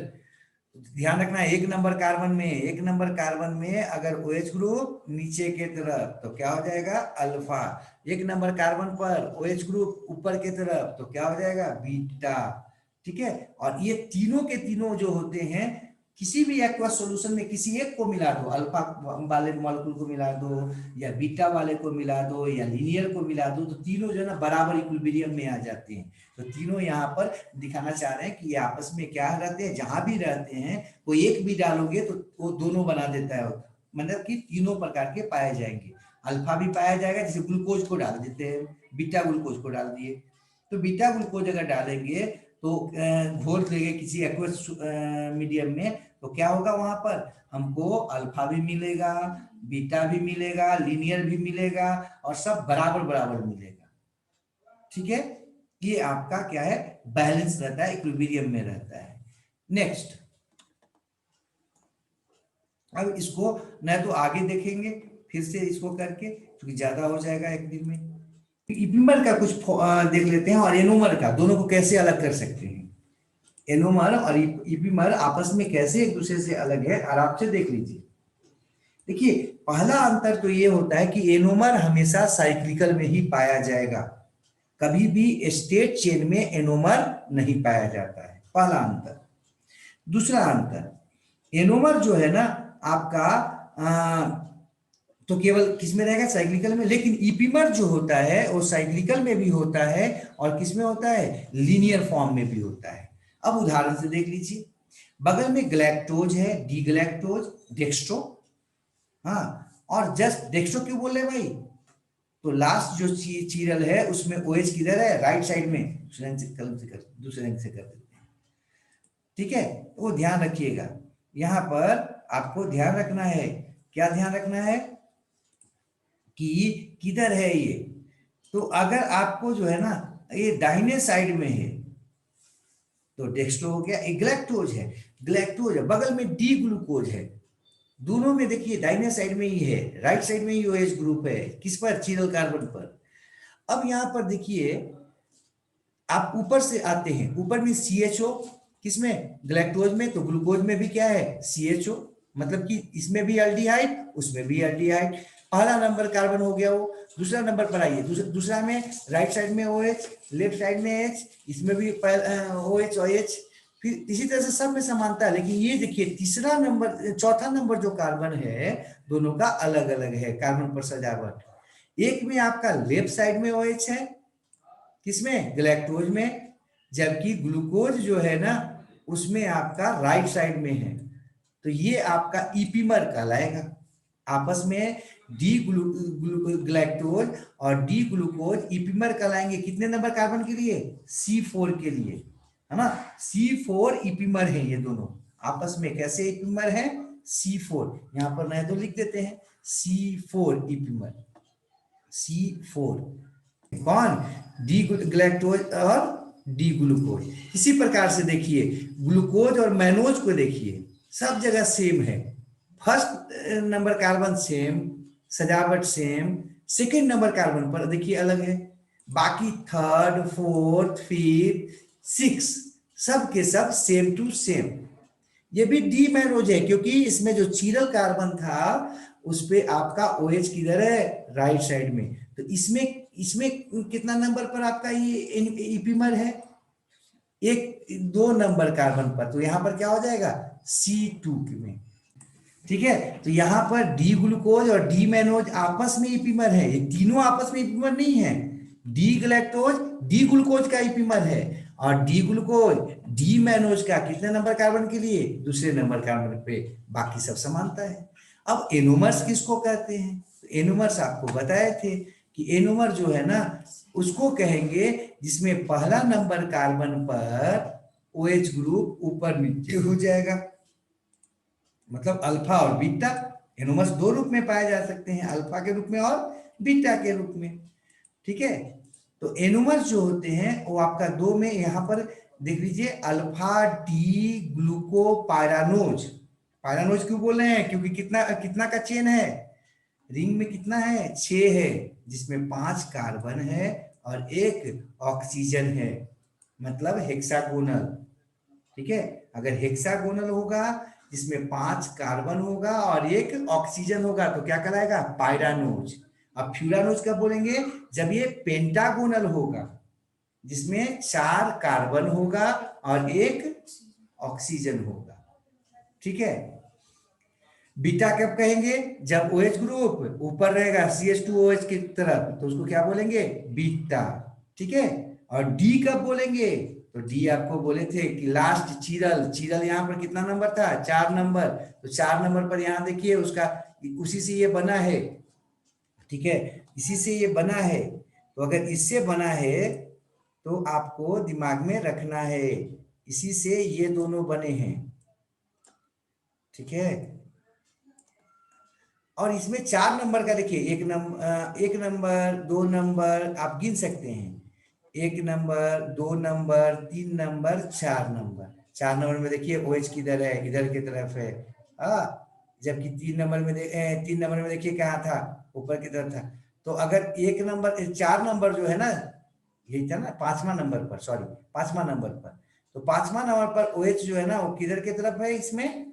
ध्यान रखना, 1 नंबर कार्बन में, 1 नंबर कार्बन में अगर OH ग्रुप नीचे के तरफ तो क्या हो जाएगा? अल्फा। 1 नंबर कार्बन पर OH ग्रुप ऊपर के तरफ तो क्या हो जाएगा? बीटा। ठीक है। और ये तीनों के तीनों जो होते हैं, किसी भी एक्वस सॉल्यूशन में किसी एक को मिला दो, अल्फा वाले मॉलिक्यूल को मिला दो या बीटा वाले को मिला दो या लीनियर को मिला दो, तो तीनों जो है ना बराबर इक्विलिब्रियम में आ जाते हैं। तो तीनों यहाँ पर दिखाना चाह रहे हैं कि ये आपस में क्या रहते हैं, जहां भी रहते हैं कोई एक भी डालोगे तो वो दोनों बना देता है, मतलब कि तीनों प्रकार के पाए जाएंगे। अल्फा भी पाया जाएगा, जैसे ग्लूकोज को डाल देते हैं, बीटा ग्लूकोज को डाल दिए, तो बीटा ग्लूकोज अगर डालेंगे तो घोल देंगे किसी एक्वस मीडियम में, तो क्या होगा? वहां पर हमको अल्फा भी मिलेगा, बीटा भी मिलेगा, लीनियर भी मिलेगा और सब बराबर बराबर मिलेगा। ठीक है, ये आपका क्या है, बैलेंस रहता है, इक्विलिब्रियम में रहता है। नेक्स्ट, अब इसको न तो आगे देखेंगे फिर से इसको करके, क्योंकि ज्यादा हो जाएगा एक दिन में। इपिमर का कुछ देख लेते हैं, और एनोमर का, दोनों को कैसे अलग कर सकते हैं। एनोमर और इपिमर आपस में कैसे एक दूसरे से अलग है, आराम से देख लीजिए। देखिए, पहला अंतर तो ये होता है कि एनोमर हमेशा साइक्लिकल में ही पाया जाएगा, कभी भी स्टेट चेन में एनोमर नहीं पाया जाता है, पहला अंतर। दूसरा अंतर, एनोमर जो है ना आपका तो केवल किस में रहेगा, साइक्लिकल में, लेकिन इपिमर जो होता है वो साइक्लिकल में भी होता है और किस में होता है, लीनियर फॉर्म में भी होता है। अब उदाहरण से देख लीजिए, बगल में गलैक्टोज है, डी गलैक्टोज, डेक्स्ट्रो, हाँ, और जस्ट डेक्स्ट्रो क्यों बोल रहे भाई, तो लास्ट जो चीरल है उसमें ओएच किधर है, राइट साइड में, दूसरे रंग से कर देते हैं, ठीक है, वो ध्यान रखिएगा। यहां पर आपको ध्यान रखना है, क्या ध्यान रखना है कि किधर है ये, तो अगर आपको जो है ना ये दाहिने साइड में है तो डेक्स्ट्रो हो गया, ग्लैक्टोज है, ग्लैक्टोज है, बगल में डी ग्लूकोज है, दोनों में देखिए दाहिने साइड में ही है, राइट साइड में ही ओएच ग्रुप है, किस पर, चिरल कार्बन पर। अब यहां पर देखिए, आप ऊपर से आते हैं, ऊपर में CHO, किसमें, ग्लैक्टोज में, तो ग्लूकोज में भी क्या है, CHO, मतलब कि इसमें भी एल्डिहाइड, उसमें भी एल्डिहाइड, पहला नंबर कार्बन हो गया वो। दूसरा नंबर पर आइए, दूसरा में राइट साइड में OH, लेफ्ट साइड में H, इसमें भी OH OH, फिर इसी तरह से सब में समानता है। लेकिन ये देखिए तीसरा नंबर, चौथा नंबर जो कार्बन है, दोनों का अलग अलग है कार्बन पर सजावट। एक में आपका लेफ्ट साइड में OH है, किसमें, ग्लैक्टोज में, जबकि ग्लूकोज जो है ना उसमें आपका राइट साइड में है, तो ये आपका इपिमर कहलाएगा। आपस में डी ग्लैक्टोज और डी ग्लूकोज इपिमर कहलाएंगे, कितने नंबर कार्बन के लिए, C4 के लिए, है ना, C4 इपिमर है ये दोनों, आपस में कैसे इपिमर है, C4, यहां पर नहीं तो लिख देते हैं C4 इपिमर, C4, कौन, डी ग्लैक्टोज और डी ग्लूकोज। इसी प्रकार से देखिए ग्लूकोज और मैनोज को देखिए, सब जगह सेम है, फर्स्ट नंबर कार्बन सेम, सजावट सेम, सेकेंड नंबर कार्बन पर देखिए अलग है, बाकी थर्ड, फोर्थ, फिफ्थ, सिक्स, सब के सब सेम टू सेम। ये भी डी मैनोज है, क्योंकि इसमें जो चीरल कार्बन था उस पे आपका OH किधर है, राइट साइड में, तो इसमें इसमें कितना नंबर पर आपका ये इपिमर है, एक, दो नंबर कार्बन पर, तो यहां पर क्या हो जाएगा, C2 में, ठीक है। तो यहां पर डी ग्लूकोज और डी मैनोज आपस में इपिमर है, ये तीनों आपस में इपिमर नहीं है, डी ग्लैक्टोज डी ग्लूकोज का इपिमर है, और डी ग्लूकोज डी मैनोज का कितने नंबर कार्बन के लिए, दूसरे नंबर कार्बन पे, बाकी सब समानता है। अब एनोमर्स किसको कहते हैं, तो एनोमर्स आपको बताए थे कि एनोमर जो है ना उसको कहेंगे जिसमें पहला नंबर कार्बन पर OH ग्रुप ऊपर नीचे हो जाएगा, मतलब अल्फा और बीटा। एनोमर्स दो रूप में पाए जा सकते हैं, अल्फा के रूप में और बीटा के रूप में, ठीक है। तो एनोमर्स जो होते हैं वो आपका दो में, यहां पर देख लीजिए, अल्फा डी ग्लूको पायरानोज, पायरानोज क्यों बोल रहे हैं, क्योंकि कितना कितना का चेन है, रिंग में कितना है, 6 है, जिसमें 5 कार्बन है और एक ऑक्सीजन है, मतलब हेक्सागोनल, ठीक है। अगर हेक्सागोनल होगा जिसमें 5 कार्बन होगा और एक ऑक्सीजन होगा तो क्या कहलाएगा, पायरानोज। अब फ्यूरानोज कब बोलेंगे, जब ये पेंटागोनल होगा, जिसमें 4 कार्बन होगा और एक ऑक्सीजन होगा, ठीक है। बीटा कब कहेंगे, जब OH ग्रुप ऊपर रहेगा CH2OH की तरफ, तो उसको क्या बोलेंगे, बीटा, ठीक है। और डी कब बोलेंगे, तो डी आपको बोले थे कि लास्ट चीरल, चीरल यहाँ पर कितना नंबर था, 4 नंबर, तो 4 नंबर पर यहाँ देखिए उसका, उसी से ये बना है, ठीक है, इसी से ये बना है, तो अगर इससे बना है तो आपको दिमाग में रखना है, इसी से ये दोनों बने हैं, ठीक है। और इसमें 4 नंबर का देखिए, एक नंबर, 2 नंबर आप गिन सकते हैं, 1 number, 2 number, 3 number, 4 number. 4 number में देखिए OH किधर है, इधर की तरफ है। जबकि 3 नंबर में 3 नंबर में देखिए कहाँ था, ऊपर की तरफ था। तो अगर 1 नंबर 4 नंबर जो है ना, यही था ना 5वां नंबर पर, सॉरी 5वां नंबर पर, तो 5वां नंबर पर OH जो है ना वो किधर की तरफ है, इसमें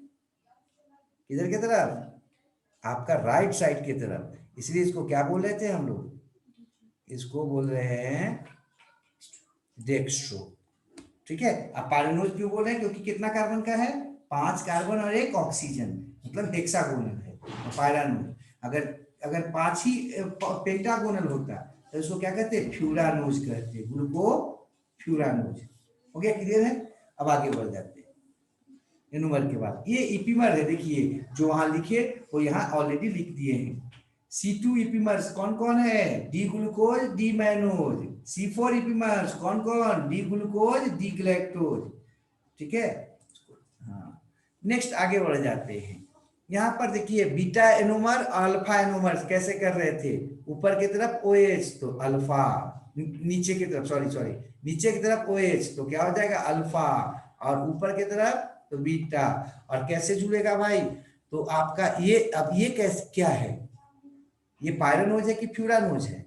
किधर की तरफ, आपका राइट साइड की तरफ। इसलिए इसको क्या बोल रहे थे हम लोग, इसको बोल रहे हैं डेक्स्ट्रो। ठीक है। अब पायरानोज क्यों बोल रहे हैं, क्योंकि कितना कार्बन का है, 5 कार्बन और 1 ऑक्सीजन, मतलब हेक्सागोनल है पायरानोज। अगर अगर 5 ही पेंटागोनल होता तो इसको क्या कहते हैं, फ्यूरानोज कहते हैं, ग्लूको फ्यूरानोज। हो गया, क्लियर है। अब आगे बढ़ जाते हैं एनोमर के बाद। ये इपीमर है, देखिए जो वहां लिखे वो यहाँ ऑलरेडी लिख दिए हैं। C2 इपीमर्स कौन कौन है, D glucose D mannose. C4 इपीमर्स कौन कौन, डी ग्लूकोज डी ग्लैक्टोज। ठीक है। हाँ, नेक्स्ट आगे बढ़ जाते हैं। यहाँ पर देखिए बीटा एनोमर अल्फा एनोमर कैसे कर रहे थे, ऊपर की तरफ OH तो अल्फा, नीचे की तरफ सॉरी नीचे की तरफ OH तो क्या हो जाएगा अल्फा, और ऊपर की तरफ तो बीटा। और कैसे जुड़ेगा भाई, तो आपका ये, अब ये कैसे क्या है, ये पायरानोज है कि फ्यूरानोज है,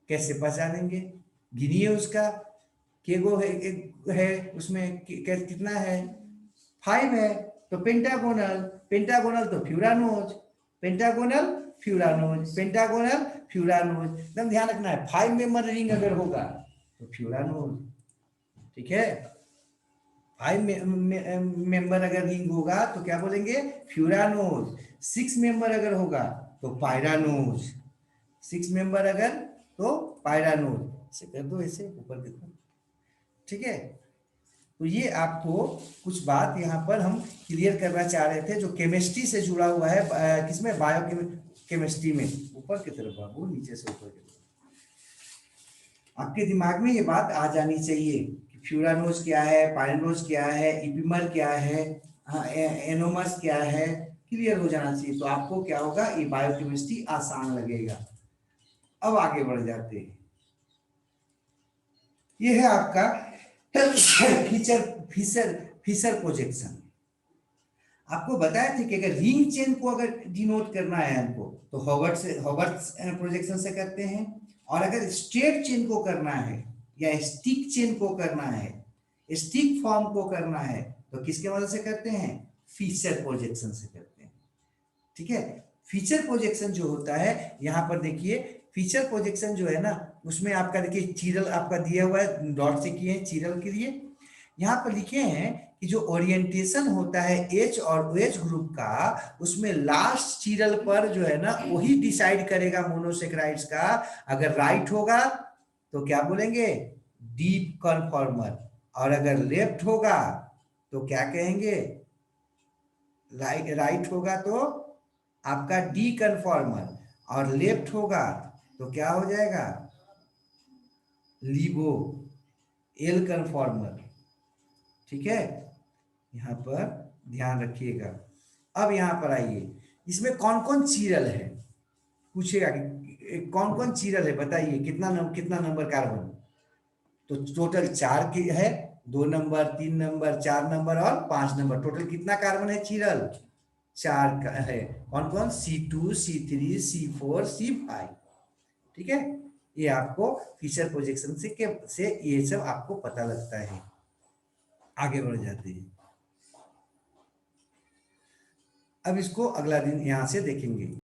कैसे पहचानेंगे, गिनिए उसका, केगो है उसमें कितना है, 5 है। तो पेंटागोनल, पेंटागोनल तो furanose, pentagonal furanose, pentagonal furanose. एकदम ध्यान रखना है, 5 मेंबर रिंग अगर होगा तो फ्यूरानोज। ठीक है, 5 मेंबर अगर रिंग होगा तो क्या बोलेंगे, फ्यूरानोज। 6 मेंबर अगर होगा तो पायरानोज, 6 मेंबर अगर तो पायरानोज। से कर दो ऐसे ऊपर की तरफ। ठीक है। तो ये आपको कुछ बात यहाँ पर हम क्लियर करना चाह रहे थे, जो केमिस्ट्री से जुड़ा हुआ है, किसमें, बायो केमिस्ट्री में। ऊपर की तरफ बाबू, नीचे से ऊपर की तरफ। आपके दिमाग में ये बात आ जानी चाहिए कि फ्यूरानोज क्या है, पायरानोज क्या है, इपीमर क्या है, हाँ, एनोमर्स क्या है, क्लियर हो जाना चाहिए। तो आपको क्या होगा, ये बायोकेमिस्ट्री आसान लगेगा। अब आगे बढ़ जाते हैं। ये है आपका फीचर फिशर फिशर प्रोजेक्शन। आपको बताया था कि अगर रिंग चेन को अगर डिनोट करना है हमको तो हॉवर्ट्स प्रोजेक्शन से करते हैं, और अगर स्ट्रेट चेन को करना है या स्टिक चेन को करना है, स्टिक फॉर्म को करना है, तो किसके मदद से करते हैं, फीचर प्रोजेक्शन से करते हैं। ठीक है। फीचर प्रोजेक्शन जो होता है, यहाँ पर देखिए फीचर प्रोजेक्शन जो है ना, उसमें आपका देखिए चीरल आपका दिया हुआ है, डॉट से किए हैं चीरल के लिए। यहाँ पर लिखे हैं कि जो ओरिएंटेशन होता है H और OH ग्रुप का, उसमें लास्ट चीरल पर जो है ना वही डिसाइड करेगा मोनोसेक्राइड्स का। अगर राइट होगा तो क्या बोलेंगे, डीप कन्फॉर्मर, और अगर लेफ्ट होगा तो क्या कहेंगे, राइट होगा तो आपका डी कन्फॉर्मर, और लेफ्ट होगा तो क्या हो जाएगा, लिबो एल कन्फॉर्मर। ठीक है, यहाँ पर ध्यान रखिएगा। अब यहाँ पर आइए, इसमें कौन कौन चीरल है, पूछेगा कि कौन कौन चीरल है बताइए, कितना नंबर कार्बन। तो टोटल 4 की है, 2 नंबर, 3 नंबर, 4 नंबर और 5 नंबर, टोटल कितना कार्बन है चीरल, 4 का है। कौन कौन, C2 C3 C4 C5। ठीक है, ये आपको फीचर प्रोजेक्शन से ये सब आपको पता लगता है। आगे बढ़ जाते हैं। अब इसको अगला दिन यहां से देखेंगे।